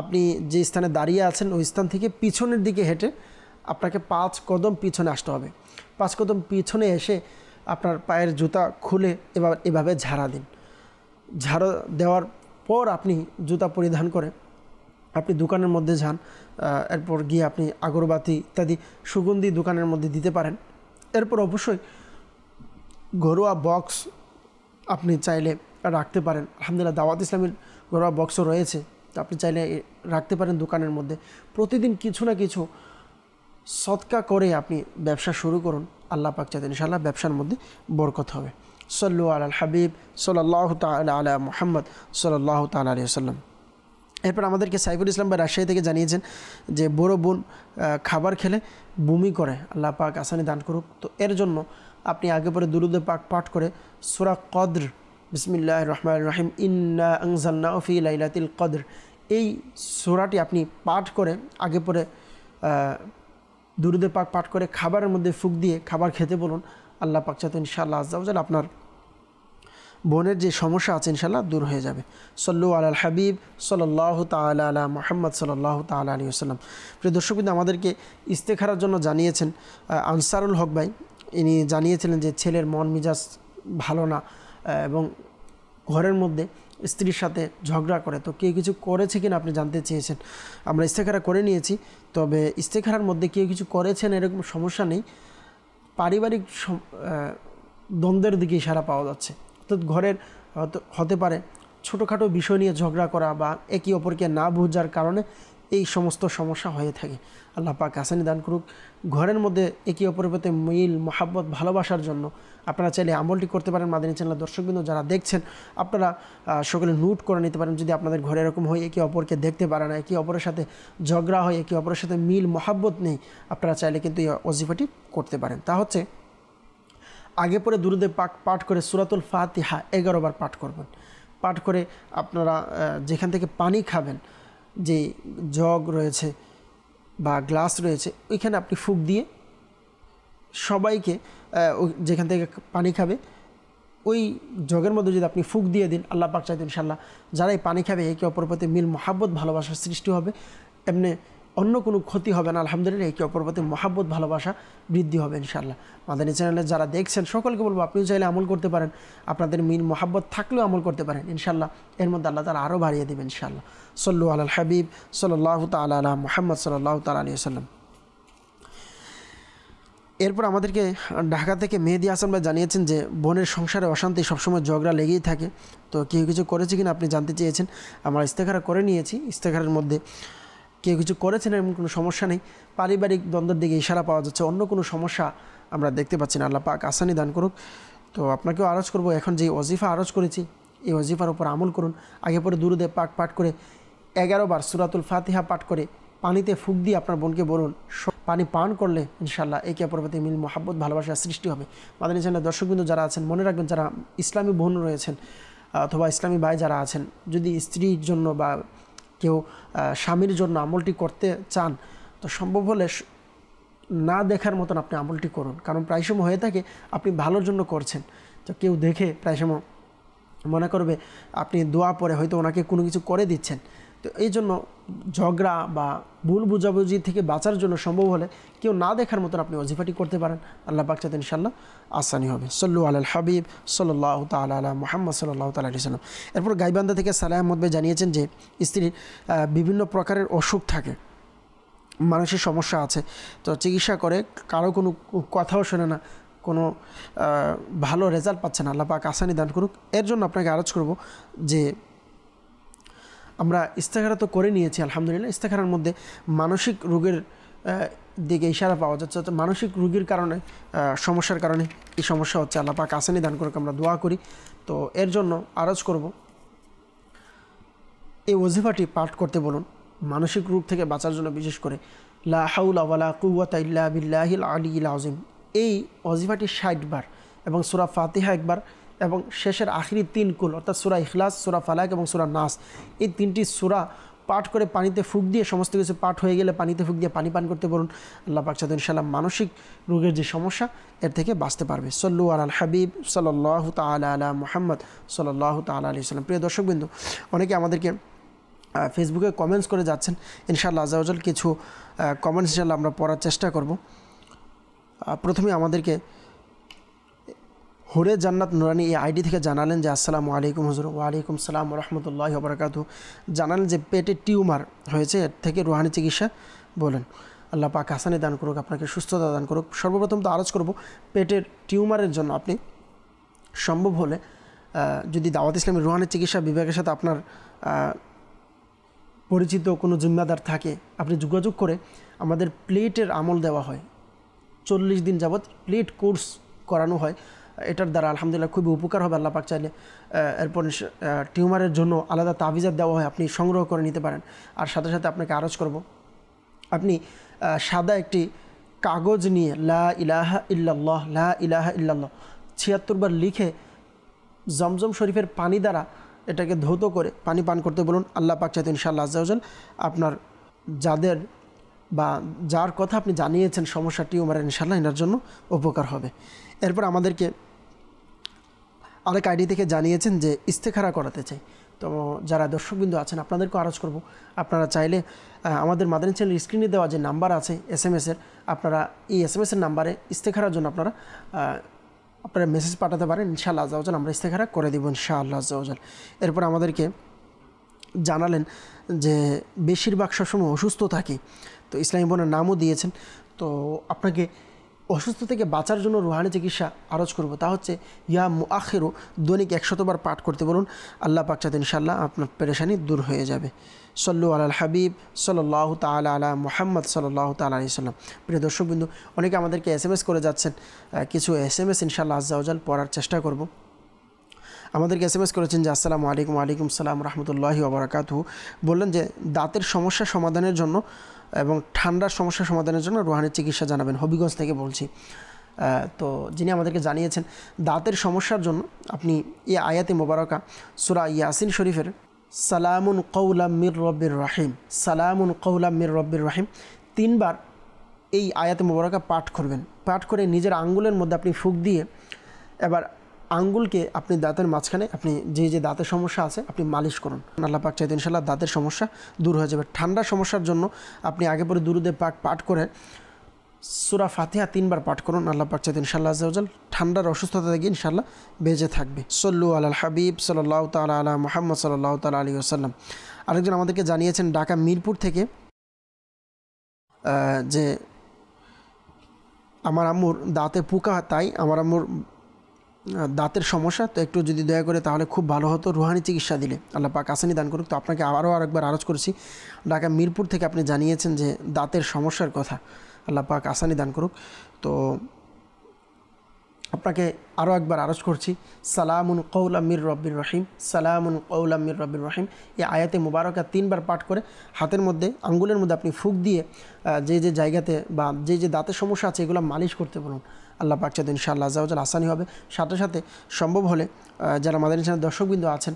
আপনি যে স্থানে দাঁড়িয়ে আছেন ওই স্থান থেকে পিছনের দিকে হেঁটে আপনাকে 5 কদম পিছনে আসতে হবে। 5 কদম পিছনে এসে আপনার পায়ের জুতা খুলে এভাবে ঝাড়া দিন। ঝাড়া দেওয়ার পর আপনি জুতা পরিধান করে আপনি দোকানের মধ্যে যান। এরপর গিয়ে আপনি আগরবাতি ইত্যাদি সুগন্ধি দোকানের মধ্যে দিতে পারেন। এরপর অবশ্যই ঘরোয়া বক্স আপনি চাইলে রাখতে পারেন। আলহামদুলিল্লাহ দাওয়াত ইসলামের ঘরোয়া বক্সও রয়েছে, আপনি চাইলে রাখতে পারেন দোকানের মধ্যে। প্রতিদিন কিছু না কিছু সদকা করে আপনি ব্যবসা শুরু করুন। আল্লাহ পাক চাইতেন ইনশাআল্লাহ ব্যবসার মধ্যে বরকত হবে। সাল্লু আলাল হাবিব সাল্লাল্লাহু তাআলা আলা মুহাম্মদ সাল্লাল্লাহু তাআলা আলাইহি ওয়াসাল্লাম। এরপর আমাদেরকে সাইফুল ইসলাম ভাই রাজশাহী থেকে জানিয়েছেন যে বড় বোন খাবার খেলে বমি করে, আল্লাহ পাক আসানি দান করুক। তো এর জন্য আপনি আগে পরে দুরূদে পাক পাঠ করে সূরা কদর বিসমিল্লাহির রহমানির রহিম ইন্না আনজালনাহু ফি লাইলাতিল কদর এই সূরাটি আপনি পাঠ করে আগে পরে দুরূদে পাক পাঠ করে খাবারের মধ্যে ফুঁক দিয়ে খাবার খেতে বলুন। আল্লাহ পাক চাইতে ইনশাআল্লাহ আজ্জা ওয়া জাল আপনার বোনের যে সমস্যা আছে ইনশাআল্লাহ দূর হয়ে যাবে। সল্লু আলাল হাবিব সাল্লাল্লাহু তাআলা আলা মুহাম্মদ সাল্লাল্লাহু তাআলা আলাইহি ওয়াসাল্লাম। প্রিয় দর্শকবৃন্দ, আমাদেরকে ইস্তেখারার জন্য জানিয়েছেন আনসারুল হক ভাই। ইনি জানিয়েছিলেন যে ছেলের মন মেজাজ ভালো না এবং ঘরের মধ্যে স্ত্রীর সাথে ঝগড়া করে। তো কেউ কিছু করেছে কিনা আপনি জানতে চেয়েছেন। আমরা ইস্তেখারা করে নিয়েছি, তবে ইস্তেখারার মধ্যে কেউ কিছু করেছেন এরকম সমস্যা নেই, পারিবারিক দ্বন্দ্বের দিকে ইশারা পাওয়া যাচ্ছে। তো ঘরের হতে পারে ছোটোখাটো বিষয় নিয়ে ঝগড়া করা বা একে অপরকে না বোঝার কারণে এই সমস্ত সমস্যা হয়ে থাকে। আল্লাহ পাক আসানি দান করুক। ঘরের মধ্যে একে অপরের প্রতি মিল মহাব্বত ভালোবাসার জন্য আপনারা চাইলে আমলটি করতে পারেন। মাদানী চ্যানেলের দর্শকবৃন্দ যারা দেখছেন আপনারা সকলে নোট করে নিতে পারেন। যদি আপনাদের ঘরে এরকম হয় একে অপরকে দেখতে পারে না, একে অপরের সাথে ঝগড়া হয়, একে অপরের সাথে মিল মহাব্বত নেই, আপনারা চাইলে কিন্তু এই ওজিফাটি করতে পারেন। তা হচ্ছে আগে পরে দুরূদে পাক পাঠ করে সূরাতুল ফাতিহা 11 বার পাঠ করবেন। পাঠ করে আপনারা যেখান থেকে পানি খাবেন, যে জগ রয়েছে বা গ্লাস রয়েছে, ওইখানে আপনি ফুঁক দিয়ে সবাইকে যেখান থেকে পানি খাবে ওই জগের মধ্যে যদি আপনি ফুঁক দিয়ে দিন, আল্লাহ পাক চাইতেন ইনশাআল্লাহ যারাই পানি খাবে একে অপরের প্রতি মিল মহাব্বত ভালোবাসার সৃষ্টি হবে। এমনি অন্য কোনো ক্ষতি হবে না। আলহামদুলিল্লাহ একে অপরের প্রতি মহাব্বত ভালোবাসা বৃদ্ধি হবে ইনশাআল্লাহ। মাদানী চ্যানেলে যারা দেখছেন সকলকে বলবো আপনিও চাইলে আমল করতে পারেন। আপনাদের মিল মহাব্বত থাকলেও আমল করতে পারেন ইনশাআল্লাহ। এর মধ্যে আল্লাহ তাআলা আরও বাড়িয়ে দেবেন ইনশাআল্লাহ। সল্লু আলাল হাবিব সাল্লাল্লাহু তাআলা আলা মুহাম্মদ সাল্লাল্লাহু তাআলা আলাইহি ওয়াসাল্লাম। এরপর আমাদেরকে ঢাকা থেকে মেহেদি হাসান ভাই জানিয়েছেন যে বোনের সংসারে অশান্তি সবসময় ঝগড়া লেগেই থাকে। তো কেউ কিছু করেছে কিনা আপনি জানতে চেয়েছেন। আমরা ইস্তেখারা করে নিয়েছি। ইস্তেখারার মধ্যে কেউ কিছু করেছেন এমন কোনো সমস্যা নেই, পারিবারিক দ্বন্দ্বের দিকে ইশারা পাওয়া যাচ্ছে, অন্য কোনো সমস্যা আমরা দেখতে পাচ্ছি না। আল্লাহ পাক আসানি দান করুক। তো আপনাকেও আরজ করব, এখন যে ওজিফা আরজ করেছি এই ওজিফার উপর আমল করুন। আগে পরে দুরূদে পাক পাঠ করে 11 বার সূরাতুল ফাতিহা পাঠ করে পানিতে ফুঁক দিয়ে আপনার বোনকে বলুন, পানি পান করলে ইনশাআল্লাহ একে অপরের প্রতি মিল মহাব্বত ভালোবাসার সৃষ্টি হবে। মাদানী চ্যানেলের দর্শকবৃন্দ যারা আছেন মনে রাখবেন, যারা ইসলামী বোন রয়েছেন অথবা ইসলামী ভাই যারা আছেন, যদি স্ত্রীর জন্য বা কেউ স্বামীর জন্য আমলটি করতে চান তো সম্ভব হলে না দেখার মতন আপনি আমলটি করুন। কারণ প্রায় সময় হয়ে থাকে আপনি ভালোর জন্য করছেন, তো কেউ দেখে প্রায় সময় মনে করবে আপনি দোয়া পরে হয়তো ওনাকে কোনো কিছু করে দিচ্ছেন। তো এই জন্য ঝগড়া বা ভুল বুঝাবুঝি থেকে বাঁচার জন্য সম্ভব হলে কেউ না দেখার মতন আপনি ওজিফাটি করতে পারেন। আল্লাহ পাক চাইতেন ইনশাআল্লাহ আসানি হবে। সল্লু আলাল হাবিব সাল্লাল্লাহু তাআলা আলা মুহাম্মদ সাল্লাল্লাহু তাআলা আলাইহি ওয়াসাল্লাম। এরপর গাইবান্ধা থেকে সালেহ আহমদ ভাই জানিয়েছেন যে স্ত্রীর বিভিন্ন প্রকারের অসুখ থাকে, মানসিক সমস্যা আছে, তো চিকিৎসা করে কারো কোনো কথাও শোনে না, কোনো ভালো রেজাল্ট পাচ্ছে না। আল্লাহ পাক আসানি দান করুক। এর জন্য আপনাকে আরজ করব যে আমরা ইস্তেখারা তো করে নিয়েছি আলহামদুলিল্লাহ। ইস্তেখারার মধ্যে মানসিক রোগের দিকে ইশারা পাওয়া যাচ্ছে, মানসিক রোগীর কারণে সমস্যার কারণে এই সমস্যা হচ্ছে। আল্লাহ পাক আসানি দান করুক, আমরা দোয়া করি। তো এর জন্য আরজ করব এই ওজিফাটি পাঠ করতে বলুন মানসিক রোগ থেকে বাঁচার জন্য, বিশেষ করে লা হাওলা ওয়ালা কুওয়াতা ইল্লা বিল্লাহিল আলিয়্যিল আযীম। এই ওজিফাটি 60 বার এবং সূরা ফাতিহা 1 বার এবং শেষের আখিরি 3 কুল অর্থাৎ সূরা ইখলাস, সূরা ফালাক এবং সূরা নাস, এই 3টি সূরা পাঠ করে পানিতে ফুঁক দিয়ে সমস্ত কিছু পাঠ হয়ে গেলে পানিতে ফুঁক দিয়ে পানি পান করতে বলুন। আল্লাহ পাক চাইতে ইনশাআল্লাহ মানসিক রোগের যে সমস্যা এর থেকে বাঁচতে পারবে। সল্লু আলাল হাবিব সাল্লাল্লাহু তাআলা আলা মুহাম্মদ সাল্লাল্লাহু তাআলা আলাইহি ওয়াসাল্লাম। প্রিয় দর্শকবৃন্দ, অনেকে আমাদেরকে ফেসবুকে কমেন্টস করে যাচ্ছেন, ইনশাআল্লাহ আযজা ওয়া জাল কিছু কমেন্টস ইনশাআল্লাহ আমরা পড়ার চেষ্টা করব। প্রথমে আমাদেরকে হুরে জান্নাত নুরানি এই আইডি থেকে জানালেন যে আসসালামু আলাইকুম হুজুর। ওয়ালাইকুম সালাম ওয়া রাহমাতুল্লাহি ওয়া বারাকাতুহু। জানালেন যে পেটে টিউমার হয়েছে, এর থেকে রুহানি চিকিৎসা বলেন। আল্লাহ পাক হাসানি দান করুক, আপনাকে সুস্থতা দান করুক। সর্বপ্রথম তো আরজ করব, পেটের টিউমারের জন্য আপনি সম্ভব হলে যদি দাওয়াত ইসলামের রুহানি চিকিৎসা বিভাগের সাথে আপনার পরিচিত কোনো জিম্মাদার থাকে, আপনি যোগাযোগ করে আমাদের প্লেটের আমল দেওয়া হয়, 40 দিন যাবৎ প্লেট কোর্স করানো হয়। এটার দ্বারা আলহামদুলিল্লাহ খুবই উপকার হবে আল্লাহ পাক চাইলে। এরপর টিউমারের জন্য আলাদা তাবিজাত দেওয়া হয়, আপনি সংগ্রহ করে নিতে পারেন। আর সাথে সাথে আপনাকে আরজ করব, আপনি সাদা একটি কাগজ নিয়ে লা ইলাহা ইল্লাল্লাহ লা ইলাহা ইল্লাল্লাহ 76 বার লিখে জমজম শরীফের পানি দ্বারা এটাকে ধৌত করে পানি পান করতে বলুন। আল্লাহ পাক চাইতে ইনশাআল্লাহ আযজা ওয়া জাল আপনার যাদের বা যার কথা আপনি জানিয়েছেন সমস্যা টিউমারের, ইনশাআল্লাহ এনার জন্য উপকার হবে। এরপর আমাদেরকে আরেক আইডি থেকে জানিয়েছেন যে ইস্তেখারা করাতে চাই। তো যারা দর্শকবৃন্দ আছেন আপনাদেরকেও আরজ করব, আপনারা চাইলে আমাদের মাদানী চ্যানেল স্ক্রিনে দেওয়া যে নাম্বার আছে SMS-এর, আপনারা এই SMS-এর নাম্বারে ইস্তেখারার জন্য আপনারা মেসেজ পাঠাতে পারেন। ইনশাআল্লাহ আযজা ওয়া জাল আমরা ইস্তেখারা করে দেব ইনশাআল্লাহ আযজা ওয়া জাল। এরপর আমাদেরকে জানালেন যে বেশিরভাগ সবসময় অসুস্থ থাকি, তো ইসলামী বোনের নামও দিয়েছেন। তো আপনাকে অসুস্থ থেকে বাঁচার জন্য রুহানি চিকিৎসা আরজ করব, তা হচ্ছে ইয়া মুআখিরু দৈনিক 100 বার পাঠ করতে বলুন। আল্লাহ পাক চাইতে ইনশাআল্লাহ আপনার পেরেশানি দূর হয়ে যাবে। সল্লু আলাল হাবিব সাল্লাল্লাহু তাআলা আলা মুহাম্মদ সাল্লাল্লাহু তাআলা আলাইহি ওয়াসাল্লাম। প্রিয় দর্শকবৃন্দ, অনেকে আমাদেরকে SMS করে যাচ্ছেন, কিছু SMS ইনশাআল্লাহ আযজা ওয়া জাল পড়ার চেষ্টা করব। আমাদেরকে SMS করেছেন যে আসসালামু আলাইকুম। ওয়ালাইকুম সালাম রাহমাতুল্লাহি ওয়া বারাকাতুহু। বললেন যে দাঁতের সমস্যা সমাধানের জন্য এবং ঠান্ডার সমস্যা সমাধানের জন্য রুহানি চিকিৎসা জানাবেন। হবিগঞ্জ থেকে বলছি। তো যিনি আমাদেরকে জানিয়েছেন দাঁতের সমস্যার জন্য আপনি এই আয়াতে মোবারকা সূরা ইয়াসিন শরীফের সালামুন কওলাম মির রব্বির রাহিম, সালামুন কওলাম মির রব্বির রাহিম 3 বার এই আয়াতে মোবারকা পাঠ করবেন। পাঠ করে নিজের আঙ্গুলের মধ্যে আপনি ফুঁক দিয়ে এবার আঙ্গুলকে আপনি দাঁতের মাঝখানে আপনি যে দাঁতের সমস্যা আছে আপনি মালিশ করুন। আল্লাহ পাক চাইতে ইনশাআল্লাহ দাঁতের সমস্যা দূর হয়ে যাবে। ঠান্ডার সমস্যার জন্য আপনি আগে পরে দুরুদে পাক পাঠ করে সূরা ফাতিহা 3 বার পাঠ করুন। আল্লাহ পাক চাইতে ইনশাআল্লাহ আযজা ওয়া জাল ঠান্ডার অসুস্থতা থেকে ইনশাআল্লাহ বেঁচে থাকবে। সল্লু আলাল হাবিব সাল্লাল্লাহু তাআলা আলা মুহাম্মদ সাল্লাল্লাহু তাআলা আলাইহি ওয়াসাল্লাম। আরেকজন আমাদেরকে জানিয়েছেন ঢাকা মিরপুর থেকে যে আমার আম্মুর দাঁতে পোকা, তাই আমার আম্মুর দাঁতের সমস্যা, তো একটু যদি দয়া করে তাহলে খুব ভালো হতো, রুহানি চিকিৎসা দিলে আল্লাহ পাক আসানি দান করুক। তো আপনাকে আরেকবার আরজ করছি, ঢাকা মিরপুর থেকে আপনি জানিয়েছেন যে দাঁতের সমস্যার কথা, আল্লাহ পাক আসানি দান করুক। তো আপনাকে আরও একবার আরজ করছি, সালামুন কওলাম মির রব্বির রহিম, সালামুন কওলাম মির রব্বির রহিম। এই আয়াতে মুবারকা 3 বার পাঠ করে হাতের মধ্যে আঙ্গুলের মধ্যে আপনি ফুঁক দিয়ে যে জায়গাতে বা যে দাঁতের সমস্যা আছে এগুলো মালিশ করতে বলুন। আল্লাহ পাক চাইতে ইনশাআল্লাহ আযজা ওয়া জাল আসানি হবে। সাথে সাথে সম্ভব হলে যারা মাদানী চ্যানেল দর্শকবৃন্দ আছেন,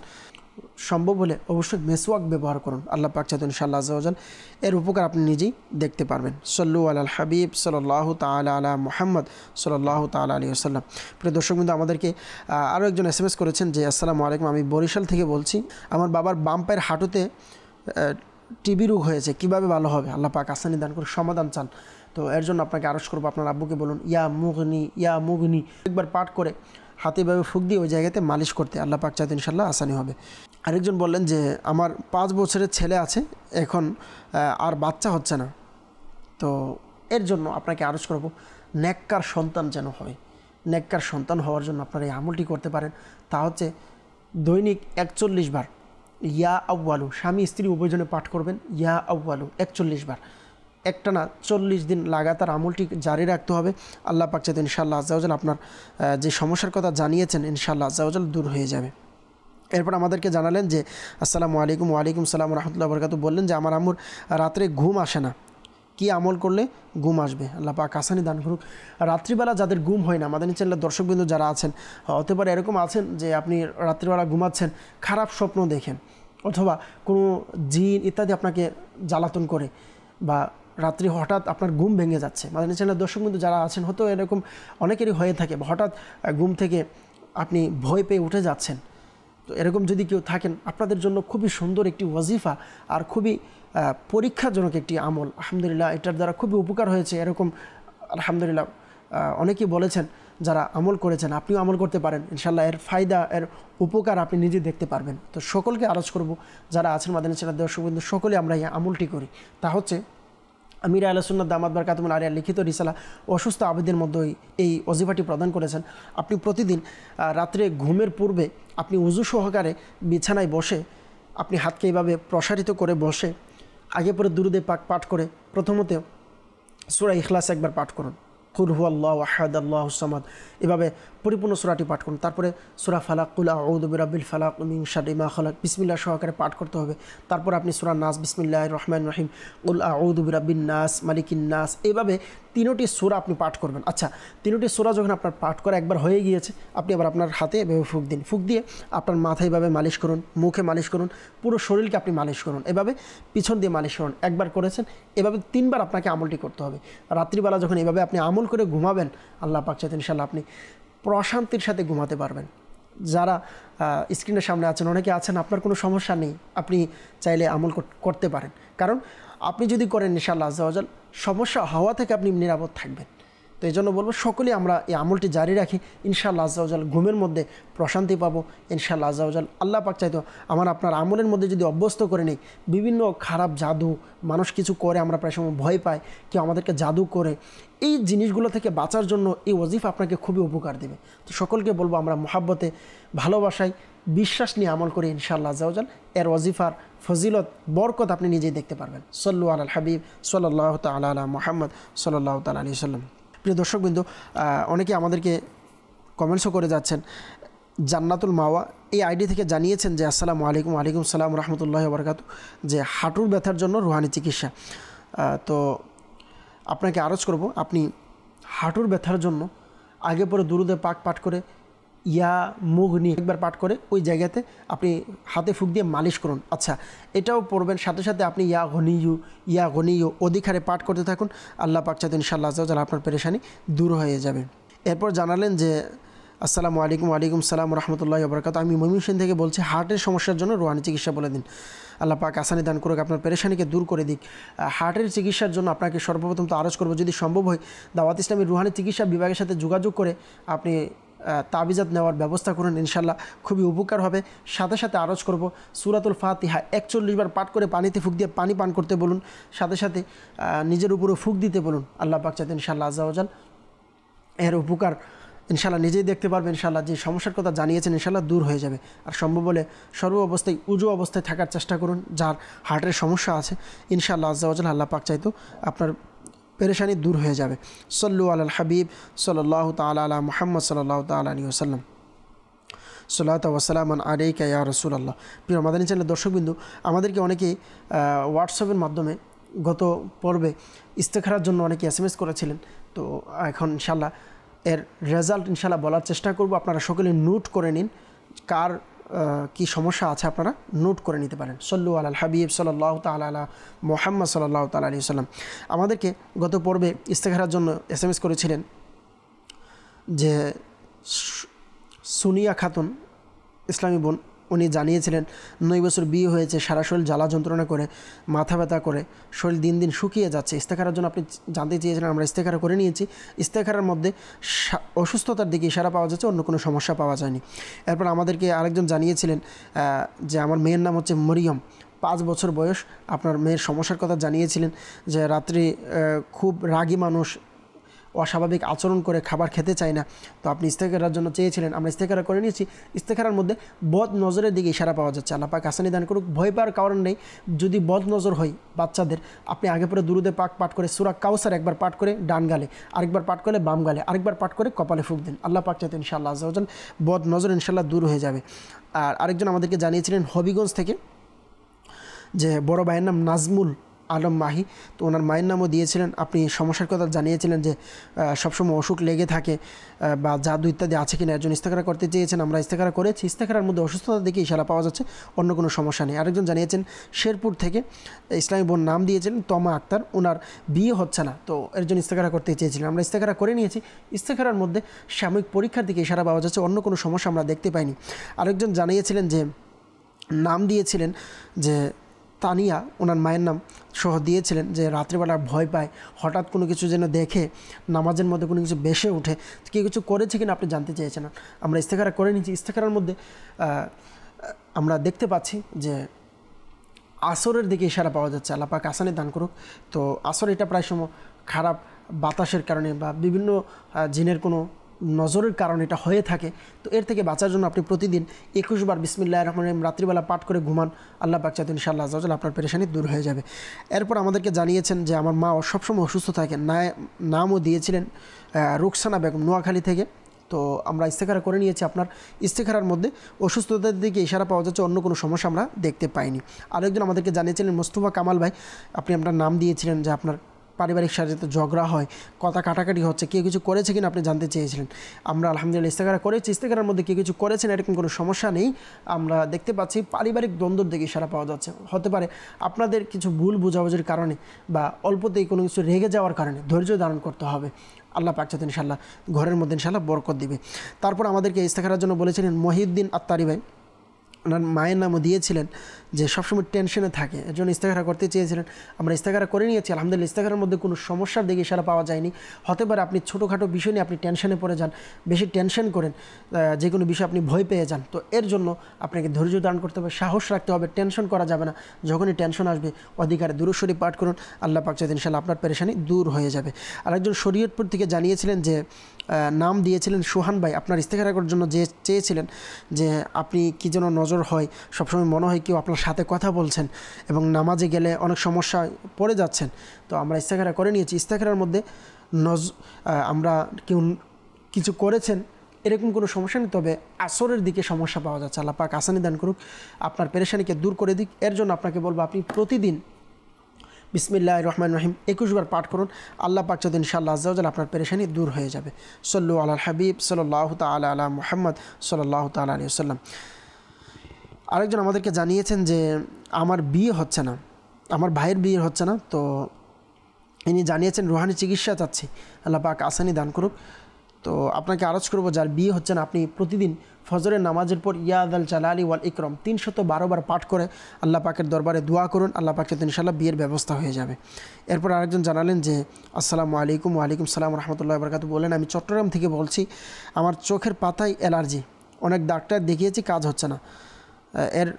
সম্ভব হলে অবশ্যই মেসওয়াক ব্যবহার করুন। আল্লাহ পাক চাইতে ইনশাআল্লাহ আযজা ওয়া জাল এর উপকার আপনি নিজেই দেখতে পারবেন। সল্লু আলাল হাবিব সাল্লাল্লাহু তাআলা আলা মুহাম্মদ সাল্লাল্লাহু তাআলা আলাইহি ওয়াসাল্লাম। প্রিয় দর্শকবৃন্দ, আমাদেরকে আরও একজন SMS করেছেন যে আসসালামু আলাইকুম, আমি বরিশাল থেকে বলছি, আমার বাবার বাম পায়ের হাঁটুতে টিবি রোগ হয়েছে, কিভাবে ভালো হবে? আল্লাহ পাক আসানি দান করে সমাধান চান। তো এর জন্য আপনাকে আরজ করবো, আপনার আব্বুকে বলুন ইয়া মুগনি ইয়া মুগনি একবার পাঠ করে হাতে এভাবে ফুঁক দিয়ে ওই জায়গাতে মালিশ করতে। আল্লাহ পাক চাইতে ইনশাআল্লাহ আসানি হবে। আরেকজন বললেন যে আমার 5 বছরের ছেলে আছে, এখন আর বাচ্চা হচ্ছে না, তো এর জন্য আপনাকে আরজ করব নেককার সন্তান যেন হয়। নেককার সন্তান হওয়ার জন্য আপনারা এই আমলটি করতে পারেন, তা হচ্ছে দৈনিক 41 বার ইয়া আউয়ালু, স্বামী স্ত্রী উভয়জনে পাঠ করবেন ইয়া আউয়ালু 41 বার। একটানা 40 দিন লাগাতার আমলটি জারি রাখতে হবে। আল্লাহ পাক চাইতে ইনশাআল্লাহ আযজা ওয়া জাল আপনার যে সমস্যার কথা জানিয়েছেন ইনশাআল্লাহ আযজা ওয়া জাল দূর হয়ে যাবে। এরপর আমাদেরকে জানালেন যে আসসালামু আলাইকুম। ওয়ালাইকুম সালাম রাহমাতুল্লাহি ওয়া বারাকাতুহু। বললেন যে আমার আম্মুর রাত্রে ঘুম আসে না, কি আমল করলে ঘুম আসবে? আল্লাহ পাক আসানি দান করুক। রাত্রিবেলা যাদের ঘুম হয় না, মাদানী চ্যানেলের দর্শকবৃন্দ যারা আছেন, হতে পারে এরকম আছেন যে আপনি রাত্রিবেলা ঘুমাচ্ছেন, খারাপ স্বপ্ন দেখেন, অথবা কোনো জিন ইত্যাদি আপনাকে জ্বালাতন করে, বা রাত্রি হঠাৎ আপনার ঘুম ভেঙে যাচ্ছে, মাদানী চ্যানেলের দর্শক বন্ধু যারা আছেন হয়তো এরকম অনেকেরই হয়ে থাকে, হঠাৎ ঘুম থেকে আপনি ভয় পেয়ে উঠে যাচ্ছেন। তো এরকম যদি কেউ থাকেন, আপনাদের জন্য খুবই সুন্দর একটি ওয়াজিফা আর খুবই পরীক্ষাজনক একটি আমল। আলহামদুলিল্লাহ এটার দ্বারা খুবই উপকার হয়েছে। এরকম আলহামদুলিল্লাহ অনেকেই বলেছেন যারা আমল করেছেন, আপনিও আমল করতে পারেন ইনশাল্লাহ। এর ফায়দা, এর উপকার আপনি নিজে দেখতে পারবেন। তো সকলকে আরজ করব যারা আছেন মাদানী চ্যানেলের দর্শক বন্ধু, সকলে আমরা এই আমলটি করি। তা হচ্ছে আমির আহলে সুন্নাত দামাত বারকাতুহুল আলিয়া লিখিত রিসালা অসুস্থ আবেদের মধ্যে এই ওজিফাটি প্রদান করেছেন। আপনি প্রতিদিন রাত্রে ঘুমের পূর্বে আপনি উযু সহকারে বিছানায় বসে আপনি হাতকে এইভাবে প্রসারিত করে বসে আগে পরে দুরুদে পাক পাঠ করে প্রথমত সূরা ইখলাস একবার পাঠ করুন, কুল হুয়াল্লাহু আহাদ আল্লাহুস সামাদ, এভাবে পরিপূর্ণ সূরাটি পাঠ করুন। তারপরে সূরা ফালাক, কুল আউযু বিরাব্বিল ফালাক মিন শাররি মা খালাক, বিসমিল্লাহ সহকারে পাঠ করতে হবে। তারপর আপনি সূরা নাস, বিসমিল্লাহির রহমানির রহিম, কুল আউযু বিরাব্বিন নাস মালিকিন নাস, এভাবে তিনোটি সূরা আপনি পাঠ করবেন। আচ্ছা, তিনোটি সূরা যখন আপনার পাঠ করা একবার হয়ে গিয়েছে, আপনি আবার আপনার হাতে এভাবে ফুঁক দিন। ফুঁক দিয়ে আপনার মাথায় এভাবে মালিশ করুন, মুখে মালিশ করুন, পুরো শরীরকে আপনি মালিশ করুন, এভাবে পিছন দিয়ে মালিশ করুন। একবার করেছেন, এভাবে 3 বার আপনাকে আমলটি করতে হবে। রাত্রিবেলা যখন এভাবে আপনি আমল করে ঘুমাবেন, আল্লাহ পাক চাইতে ইনশাআল্লাহ আপনি প্রশান্তির সাথে ঘুমাতে পারবেন। যারা স্ক্রিনের সামনে আছেন, অনেকে আছেন আপনার কোনো সমস্যা নেই, আপনি চাইলে আমল করতে পারেন, কারণ আপনি যদি করেন ইনশাআল্লাহ আজ্জা ওয়া জাল সমস্যা হওয়া থেকে আপনি নিরাপদ থাকবেন। তো এই জন্য বলবো সকলেই আমরা এই আমলটি জারি রাখি, ইনশাআল্লাহ আজ্জা ওয়া জাল ঘুমের মধ্যে প্রশান্তি পাবো ইনশাআল্লাহ আজ্জা ওয়া জাল। আল্লাহ পাক চাইতো আমার আপনার আমলের মধ্যে যদি অভ্যস্ত করে নেই, বিভিন্ন খারাপ জাদু, মানুষ কিছু করে আমরা প্রায় সময় ভয় পাই, কেউ আমাদেরকে জাদু করে, এই জিনিসগুলো থেকে বাঁচার জন্য এই ওয়াজিফা আপনাকে খুবই উপকার দেবে। তো সকলকে বলবো আমরা মুহাব্বতে, ভালোবাসায়, বিশ্বাস নিয়ে আমল করি ইনশাআল্লাহ আজ্জা ওয়া জাল। এর ওয়াজিফার ফজিলত, বরকত আপনি নিজেই দেখতে পারবেন। সাল্লু আলাল হাবিব সাল্লাল্লাহু তাআলা আলা মুহাম্মদ সাল্লাল্লাহু তাআলা আলাইহি ওয়াসাল্লাম। প্রিয় দর্শকবৃন্দ, অনেকে আমাদেরকে কমেন্টসও করে যাচ্ছেন। জান্নাতুল মাওয়া এই আইডি থেকে জানিয়েছেন যে আসসালামু আলাইকুম। ওয়ালাইকুম সালাম রহমতুল্লাহি ওয়া বারাকাতুহু, যে হাঁটুর ব্যথার জন্য রুহানি চিকিৎসা। তো আপনাকে আরজ করব, আপনি হাঁটুর ব্যথার জন্য আগে পরে দুরুদে পাক পাঠ করে ইয়া মুগনি একবার পাঠ করে ওই জায়গাতে আপনি হাতে ফুঁক দিয়ে মালিশ করুন। আচ্ছা, এটাও পড়বেন, সাথে সাথে আপনি ইয়া গনিয়ু অধিকারে পাঠ করতে থাকুন। আল্লাহ পাক চাইতে ইনশাআল্লাহ আজ্জা ওয়া জাল আপনার পেরেশানি দূর হয়ে যাবে। এরপর জানালেন যে আসসালামু আলাইকুম। ওয়ালাইকুম সালাম রহমতুল্লাহি ওয়া বারাকাতুহু, আমি ময়মনসিংহ থেকে বলছি, হার্টের সমস্যার জন্য রুহানি চিকিৎসা বলে দিন। আল্লাহ পাক আসানি দান করুক, আপনার পেরেশানিকে দূর করে দিক। হার্টের চিকিৎসার জন্য আপনাকে সর্বপ্রথম তো আরজ করবো, যদি সম্ভব হয় দাওয়াত ইসলামী রুহানি চিকিৎসা বিভাগের সাথে যোগাযোগ করে আপনি তাবিজাত নেওয়ার ব্যবস্থা করুন, ইনশাআল্লাহ খুবই উপকার হবে। সাথে সাথে আরজ করব সূরাতুল ফাতিহা 41 বার পাঠ করে পানিতে ফুঁক দিয়ে পানি পান করতে বলুন, সাথে সাথে নিজের উপরে ফুঁক দিতে বলুন। আল্লাহ পাক চাইতে ইনশাআল্লাহ আজ্জা ওয়া জাল এর উপকার ইনশাআল্লাহ নিজেই দেখতে পারবেন। ইনশাআল্লাহ যে সমস্যার কথা জানিয়েছেন ইনশাআল্লাহ দূর হয়ে যাবে। আর সম্ভব হলে সর্ব অবস্থায় উজু অবস্থায় থাকার চেষ্টা করুন, যার হার্টের সমস্যা আছে ইনশাআল্লাহ আজ্জা ওয়া জাল আল্লাহ পাক চাইতো আপনার পেরেশানি দূর হয়ে যাবে। সাল্লু আলাল হাবিব সাল্লাল্লাহু তাআলা আলা মুহাম্মদ সাল্লাল্লাহু তাআলা আলাইহি ওয়াসাল্লাম। সাল্লাতু ওয়া সালামান আলাইকা ইয়া রাসূলুল্লাহ। প্রিয় মাদানী চ্যানেলের দর্শকবিন্দু, আমাদেরকে অনেকেই হোয়াটসঅ্যাপের মাধ্যমে গত পর্বে ইস্তেখারার জন্য অনেকে SMS করেছিলেন। তো এখন ইনশাআল্লাহ এর রেজাল্ট ইনশাআল্লাহ বলার চেষ্টা করব। আপনারা সকলে নোট করে নিন, কার কি সমস্যা আছে আপনারা নোট করে নিতে পারেন। সাল্লু আলাল হাবিব সাল্লাল্লাহু তাআলা আলা মুহাম্মদ সাল্লাল্লাহু তাআলা আলাইহি ওয়াসাল্লাম। আমাদেরকে গত পর্বে ইস্তেখারার জন্য SMS করেছিলেন যে সুনিয়া খাতুন, ইসলামী বোন, উনি জানিয়েছিলেন 9 বছর বিয়ে হয়েছে, সারা শরীর জ্বালা যন্ত্রণা করে, মাথা ব্যথা করে, শরীর দিন দিন শুকিয়ে যাচ্ছে। ইস্তেখারার জন্য আপনি জানতে চেয়েছিলেন, আমরা ইস্তেখারা করে নিয়েছি। ইস্তেখারার মধ্যে অসুস্থতার দিকে ইশারা পাওয়া যাচ্ছে, অন্য কোনো সমস্যা পাওয়া যায়নি। এরপর আমাদেরকে আরেকজন জানিয়েছিলেন যে আমার মেয়ের নাম হচ্ছে মরিয়ম, 5 বছর বয়স। আপনার মেয়ের সমস্যার কথা জানিয়েছিলেন যে রাত্রি খুব রাগী মানুষ, অস্বাভাবিক আচরণ করে, খাবার খেতে চায় না। তো আপনি ইস্তেখারার জন্য চেয়েছিলেন, আমরা ইস্তেখারা করে নিয়েছি। ইস্তেখারার মধ্যে বদ নজরের দিকে ইশারা পাওয়া যাচ্ছে। আল্লাহ পাক আসানি দান করুক। ভয় পাওয়ার কারণ নেই। যদি বদ নজর হয় বাচ্চাদের, আপনি আগে পরে দুরুদে পাক পাঠ করে সূরা কাউসার একবার পাঠ করে ডান গালে, আরেকবার পাঠ করে বাম গালে, আরেকবার পাঠ করে কপালে ফুঁক দিন। আল্লাহ পাক চাইতে ইনশাআল্লাহ আজ্জা ওয়া জাল বদ নজর ইনশাআল্লাহ দূর হয়ে যাবে। আর আরেকজন আমাদেরকে জানিয়েছিলেন হবিগঞ্জ থেকে, যে বড় ভাইয়ের নাম আলম মাহি। তো ওনার মায়ের নামও দিয়েছিলেন। আপনি সমস্যার কথা জানিয়েছিলেন যে সবসময় অসুখ লেগে থাকে বা জাদু ইত্যাদি আছে কিনা, একজন ইস্তেখারা করতে চেয়েছেন, আমরা ইস্তেখারা করেছি। ইস্তেখারার মধ্যে অসুস্থতা দেখে ইশারা পাওয়া যাচ্ছে, অন্য কোনো সমস্যা নেই। আরেকজন জানিয়েছেন শেরপুর থেকে, ইসলামী বোন নাম দিয়েছিলেন তমা আক্তার, ওনার বিয়ে হচ্ছে না, তো এর জন্য ইস্তেখারা করতে চেয়েছিলেন। আমরা ইস্তেখারা করে নিয়েছি। ইস্তেখারার মধ্যে সাময়িক পরীক্ষার দিকে ইশারা পাওয়া যাচ্ছে, অন্য কোনো সমস্যা আমরা দেখতে পাইনি। আরেকজন জানিয়েছিলেন যে নাম দিয়েছিলেন যে তানিয়া, ওনার মায়ের নাম সহ দিয়েছিলেন যে রাত্রিবেলা ভয় পায়, হঠাৎ কোনো কিছু যেন দেখে, নামাজের মধ্যে কোনো কিছু বেশে ওঠে, কেউ কিছু করেছে কিনা আপনি জানতে চেয়েছেন। আমরা ইস্তেখারা করে নিয়েছি। ইস্তেখারার মধ্যে আমরা দেখতে পাচ্ছি যে আসরের দিকে ইশারা পাওয়া যাচ্ছে, আল্লাহ পাক আসানি দান করুক। তো আসর এটা প্রায় সময় খারাপ বাতাসের কারণে বা বিভিন্ন জিনের কোনো নজরের কারণে এটা হয়ে থাকে। তো এর থেকে বাঁচার জন্য আপনি প্রতিদিন 21 বার বিসমিল্লাহির রহমানির রহিম রাত্রিবেলা পাঠ করে ঘুমান, আল্লাহ পাক চাইতে ইনশাআল্লাহ আজ্জা ওয়া জাল্লা আপনার পেরেশানি দূর হয়ে যাবে। এরপর আমাদেরকে জানিয়েছেন যে আমার মা সবসময় অসুস্থ থাকেন, নামও দিয়েছিলেন রুকসানা বেগম নোয়াখালী থেকে। তো আমরা ইস্তেখারা করে নিয়েছি। আপনার ইস্তেখারার মধ্যে অসুস্থতার দিকে ইশারা পাওয়া যাচ্ছে, অন্য কোনো সমস্যা আমরা দেখতে পাইনি। আরেকজন আমাদেরকে জানিয়েছিলেন মোস্তফা কামাল ভাই, আপনি আপনার নাম দিয়েছিলেন যে আপনার পারিবারিক সাথে ঝগড়া হয়, কথা কাটাকাটি হচ্ছে, কেউ কিছু করেছে কিনা আপনি জানতে চেয়েছিলেন। আমরা আলহামদুলিল্লাহ ইস্তেখারা করেছি। ইস্তেখারার মধ্যে কেউ কিছু করেছেন এরকম কোনো সমস্যা নেই। আমরা দেখতে পাচ্ছি পারিবারিক দ্বন্দ্বর দিকে ইশারা পাওয়া যাচ্ছে। হতে পারে আপনাদের কিছু ভুল বোঝাবুঝির কারণে বা অল্পতেই কোনো কিছু রেগে যাওয়ার কারণে ধৈর্য ধারণ করতে হবে। আল্লাহ পাক চাইতে ইনশাআল্লাহ ঘরের মধ্যে ইনশাআল্লাহ বরকত দিবে। তারপর আমাদেরকে ইস্তেখারার জন্য বলেছিলেন মহিউদ্দিন আত্তারি ভাই, ওনার মায়ের নামও দিয়েছিলেন যে সবসময় টেনশনে থাকে, এর জন্য ইস্তেখারা করতে চেয়েছিলেন। আমরা ইস্তেখারা করে নিয়েছি আলহামদুলিল্লাহ। ইস্তেখারার মধ্যে কোনো সমস্যার দিকে ইশারা পাওয়া যায়নি। হতে পারে আপনি ছোটোখাটো বিষয় নিয়ে আপনি টেনশনে পড়ে যান, বেশি টেনশন করেন, যে কোনো বিষয়ে আপনি ভয় পেয়ে যান। তো এর জন্য আপনাকে ধৈর্য ধারণ করতে হবে, সাহস রাখতে হবে, টেনশন করা যাবে না। যখনই টেনশন আসবে অধিকারে দুরূদ শরীফ পাঠ করুন, আল্লাহ পাক চাইতে ইনশাআল্লাহ আপনার পেরেশানি দূর হয়ে যাবে। আরেকজন শরীয়তপুর থেকে জানিয়েছিলেন যে নাম দিয়েছিলেন সোহান ভাই, আপনার ইস্তেখারা করার জন্য যে চেয়েছিলেন যে আপনি কি যেন নজর হয়, সবসময় মনে হয় কেউ আপনার সাথে কথা বলছেন এবং নামাজে গেলে অনেক সমস্যায় পড়ে যাচ্ছেন। তো আমরা ইস্তেখারা করে নিয়েছি। ইস্তেখারার মধ্যে আমরা কেউ কিছু করেছেন এরকম কোনো সমস্যা নেই, তবে আসরের দিকে সমস্যা পাওয়া যাচ্ছে। আল্লাহ পাক আসানি দান করুক, আপনার পেরেশানিকে দূর করে দিক। এর জন্য আপনাকে বলবো আপনি প্রতিদিন বিসমিল্লাহির রহমানির রহিম 21 বার পাঠ করুন, আল্লাহ পাক চাইতে ইনশাআল্লাহ আজ্জা ওয়া জাল্লা আপনার পেরেশানি দূর হয়ে যাবে। সল্লু আলাল হাবিব সাল্লাল্লাহু তাআলা আলা মুহাম্মদ সাল্লাল্লাহু তাআলা আলাইহি ওয়াসাল্লাম। আরেকজন আমাদেরকে জানিয়েছেন যে আমার বিয়ে হচ্ছে না, আমার ভাইয়ের বিয়ে হচ্ছে না। তো ইনি জানিয়েছেন রুহানি চিকিৎসা চাচ্ছি, আল্লাহ পাক আসানি দান করুক। তো আপনাকে আরজ করবো যার বিয়ে হচ্ছে না, আপনি প্রতিদিন ফজরের নামাজের পর ইয়া আল জালালি ওয়াল ইকরাম 312 বার পাঠ করে আল্লাহ পাকের দরবারে দোয়া করুন, আল্লাহ পাক চাইতে ইনশাআল্লাহ বিয়ের ব্যবস্থা হয়ে যাবে। এরপর আরেকজন জানালেন যে আসসালামু আলাইকুম। ওয়ালাইকুম সালাম রহমতুল্লাহি ওয়া বারাকাতুহু। বলেন আমি চট্টগ্রাম থেকে বলছি, আমার চোখের পাতায় অ্যালার্জি, অনেক ডাক্তার দেখিয়েছি কাজ হচ্ছে না, এর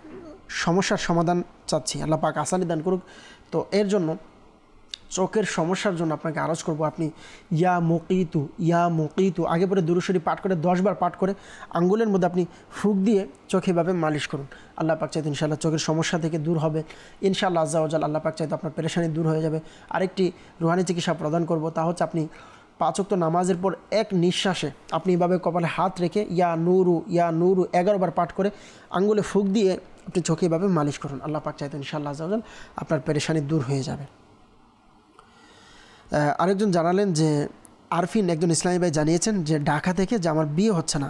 সমস্যার সমাধান চাচ্ছি, আল্লাহ পাক আসানি দান করুক। তো এর জন্য চোখের সমস্যার জন্য আপনাকে আরজ করবো আপনি ইয়া মুকিতু আগে পরে দুরূদ শরীফ পাঠ করে 10 বার পাঠ করে আঙ্গুলের মধ্যে আপনি ফুঁক দিয়ে চোখে এভাবে মালিশ করুন, আল্লাহ পাক চাইতে ইনশাআল্লাহ চোখের সমস্যা থেকে দূর হবে ইনশাআল্লাহ আজ্জা ওয়া জাল। আল্লাহ পাক চাইতে আপনার পেরেশানি দূর হয়ে যাবে। আরেকটি রুহানি চিকিৎসা প্রদান করব, তা হচ্ছে আপনি 5 ওয়াক্ত নামাজের পর এক নিঃশ্বাসে আপনি এভাবে কপালে হাত রেখে ইয়া নুরু 11 বার পাঠ করে আঙ্গুলে ফুঁক দিয়ে আপনি চোখে এভাবে মালিশ করুন, আল্লাহ পাক চাইতে ইনশাআল্লাহ আজ্জা ওয়া জাল আপনার পেরেশানি দূর হয়ে যাবে। আরেকজন জানালেন যে আরফিন, একজন ইসলামী ভাই জানিয়েছেন যে ঢাকা থেকে যে আমার বিয়ে হচ্ছে না,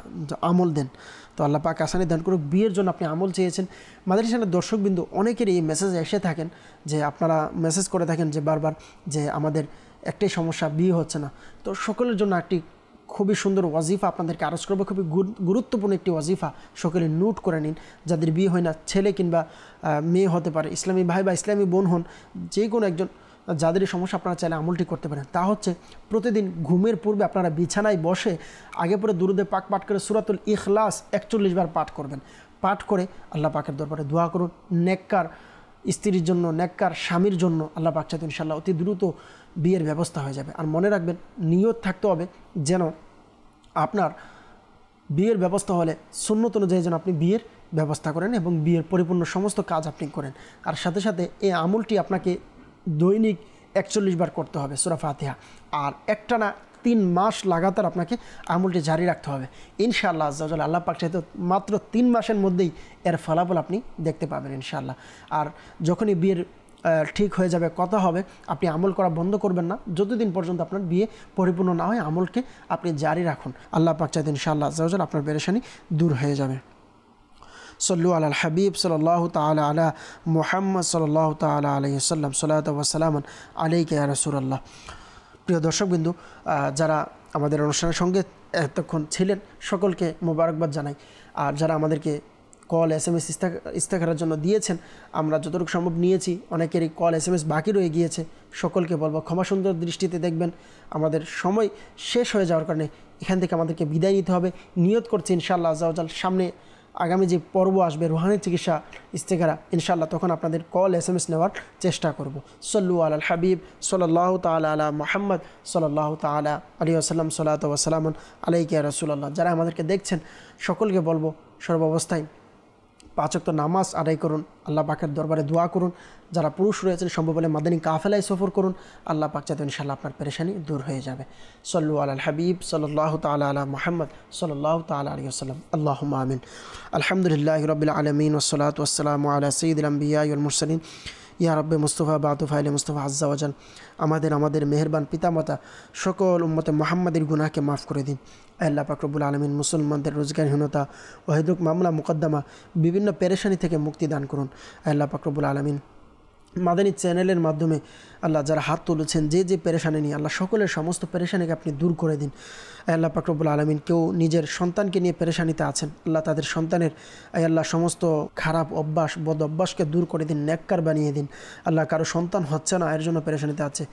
আমল দেন। তো আল্লাহ পাক আসানি দান করুক। বিয়ের জন্য আপনি আমল চেয়েছেন। মাদ্রাসার দর্শকবিন্দু অনেকেরই এই মেসেজ এসে থাকেন যে আপনারা মেসেজ করে থাকেন যে বারবার যে আমাদের একটাই সমস্যা, বিয়ে হচ্ছে না। তো সকলের জন্য একটি খুবই সুন্দর ওয়াজিফা আপনাদেরকে আরজ করবো, খুবই গুরুত্বপূর্ণ একটি ওয়াজিফা, সকলে নোট করে নিন। যাদের বিয়ে হয় না, ছেলে কিংবা মেয়ে হতে পারে, ইসলামী ভাই বা ইসলামী বোন হন, যে কোনো একজন যাদের এই সমস্যা আপনারা চাইলে আমলটি করতে পারেন। তা হচ্ছে প্রতিদিন ঘুমের পূর্বে আপনারা বিছানায় বসে আগে পরে দুরুদে পাক পাঠ করে সূরাতুল ইখলাস 41 বার পাঠ করবেন। পাঠ করে আল্লাহ পাকের দরবারে দোয়া করুন, নেককার স্ত্রীর জন্য, নেককার স্বামীর জন্য, আল্লাহ পাক চাইতে ইনশাআল্লাহ অতি দ্রুত বিয়ের ব্যবস্থা হয়ে যাবে। আর মনে রাখবেন নিয়ত থাকতে হবে যেন আপনার বিয়ের ব্যবস্থা হলে সুন্নত অনুযায়ী যেন আপনি বিয়ের ব্যবস্থা করেন এবং বিয়ের পরিপূর্ণ সমস্ত কাজ আপনি করেন। আর সাথে সাথে এই আমলটি আপনাকে দৈনিক 41 বার করতে হবে সূরা ফাতিহা, আর একটানা 3 মাস লাগাতার আপনাকে আমলটি জারি রাখতে হবে ইনশাআল্লাহ আজ্জা ওয়া জাল। আল্লাহ পাক চাইতে মাত্র 3 মাসের মধ্যেই এর ফলাফল আপনি দেখতে পাবেন ইনশাআল্লাহ। আর যখনই বিয়ের ঠিক হয়ে যাবে, কথা হবে, আপনি আমল করা বন্ধ করবেন না যতদিন পর্যন্ত আপনার বিয়ে পরিপূর্ণ না হয়। আমলকে আপনি জারি রাখুন, আল্লাহ পাক চাইতেন ইনশাআল্লাহ আজ্জা ওয়া জাল আপনার পেরেশানি দূর হয়ে যাবে। সল্লু আলাল হাবিব সাল্লাল্লাহু তাআলা আলা মুহাম্মদ সাল্লাল্লাহু তাআলা আলাইহি ওয়াসাল্লাম সালাতু ওয়া সালামান আলাইকা ইয়া রাসূলুল্লাহ। প্রিয় দর্শকবৃন্দু, যারা আমাদের অনুষ্ঠানের সঙ্গে এতক্ষণ ছিলেন সকলকে মোবারকবাদ জানাই। আর যারা আমাদেরকে কল SMS ইস্তেখারের জন্য দিয়েছেন, আমরা যতটুকু সম্ভব নিয়েছি, অনেকেরই কল SMS বাকি রয়ে গিয়েছে, সকলকে বলবো ক্ষমা সুন্দর দৃষ্টিতে দেখবেন। আমাদের সময় শেষ হয়ে যাওয়ার কারণে এখান থেকে আমাদেরকে বিদায় নিতে হবে। নিয়ত করছি ইনশাআল্লাহ আজ্জা ওয়া জাল সামনে আগামী যে পর্ব আসবে রুহানি চিকিৎসা ইস্তেখারা, ইনশাআল্লাহ তখন আপনাদের কল SMS নেওয়ার চেষ্টা করব। সল্লু আলাল হাবিব সাল্লাল্লাহু তাআলা আলা মুহাম্মদ সাল্লাল্লাহু তাআলা আলাইহি ওয়াসাল্লাম সালাতু ওয়া সালামুন আলাইকা ইয়া রাসূলুল্লাহ। যারা আমাদেরকে দেখছেন সকলকে বলবো সর্বাবস্থায় 5 ওয়াক্ত নামাজ আদায় করুন, আল্লাহ পাকের দরবারে দোয়া করুন। যারা পুরুষ রয়েছেন সম্ভব হলে মাদানী কাফেলায় সফর করুন, আল্লাহ পাক চাইতে ইনশাআল্লাহ আপনার পেরেশানি দূর হয়ে যাবে। সল্লু আলাল হাবিব সাল্লাল্লাহু তাআলা আলা মুহাম্মদ সাল্লাল্লাহু তাআলা আলাইহি ওয়াসাল্লাম। আল্লাহুম্মা আমিন। আলহামদুলিল্লাহি রাব্বিল আলামিন ওয়াস সালাতু ওয়াস সালামু আলা সাইয়্যিদিল আমবিয়া ওয়াল মুরসালিন ইয়া রাব্বে মুস্তাফা বাতু ফাইলে মুস্তাফা আজ্জা ওয়া জাল। আমাদের মেহেরবান পিতামাতা সকল উম্মতে মুহাম্মাদের গুনাহকে মাফ করে দিন। আল্লাহ পাক রব্বুল আলামিন মুসলমানদের রোজগারহীনতা, ওয়াহিদুক মামলা মুকদ্দমা, বিভিন্ন পেরেশানি থেকে মুক্তি দান করুন। আল্লাহ পাক রব্বুল আলামিন মাদানী চ্যানেলের মাধ্যমে আল্লাহ যারা হাত তুলেছেন যে পেরেশানি নিয়ে, আল্লাহ সকলের সমস্ত পেরেশানিকে আপনি দূর করে দিন। আল্লাহ পাক রব্বুল আলামিন কেউ নিজের সন্তানকে নিয়ে পেরেশানিতে আছেন, আল্লাহ তাদের সন্তানের আল্লাহ সমস্ত খারাপ অভ্যাস বদ অভ্যাসকে দূর করে দিন, নেককার বানিয়ে দিন। আল্লাহ কারো সন্তান হচ্ছে না এর জন্য পেরেশানিতে আছে,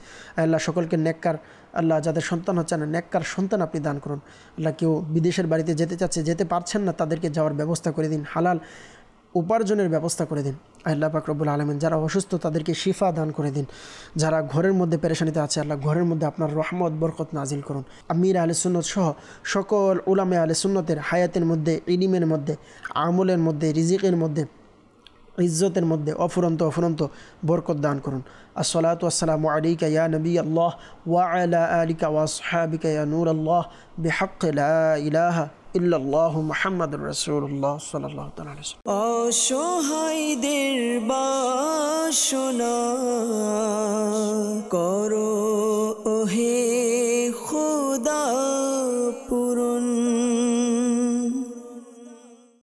আল্লাহ সকলকে নেককার, আল্লাহ যাদের সন্তান হচ্ছে না নেককার সন্তান আপনি দান করুন। আল্লাহ কেউ বিদেশের বাড়িতে যেতে চাচ্ছে, যেতে পারছেন না, তাদেরকে যাওয়ার ব্যবস্থা করে দিন, হালাল উপার্জনের ব্যবস্থা করে দিন। আল্লাহ পাক রব্বুল আলামিন যারা অসুস্থ তাদেরকে শিফা দান করে দিন। যারা ঘরের মধ্যে পেরেশানিতে আছে, আল্লাহ ঘরের মধ্যে আপনার রহমত বরকত নাজিল করুন। আমির আহলে সুন্নাত সহ সকল উলামা আহলে সুন্নাতের হায়াতের মধ্যে, ইলমের মধ্যে, আমলের মধ্যে, রিজিকের মধ্যে, ইজ্জতের মধ্যে অফুরন্ত বরকত দান করুন। আসসালাতু ওয়াসসালামু আলাইকা ইয়া নবী আল্লাহ ওয়া আলা আলিকা ওয়া আসহাবিকা ইয়া নূর আল্লাহ বিহাক্কি লা ইলাহা ইল্লাল্লাহু মুহাম্মাদুর রাসূলুল্লাহ সাল্লাল্লাহু তাআলা আলাইহি ওয়াসাল্লাম। অসহায়দের বাসনা করো ওহে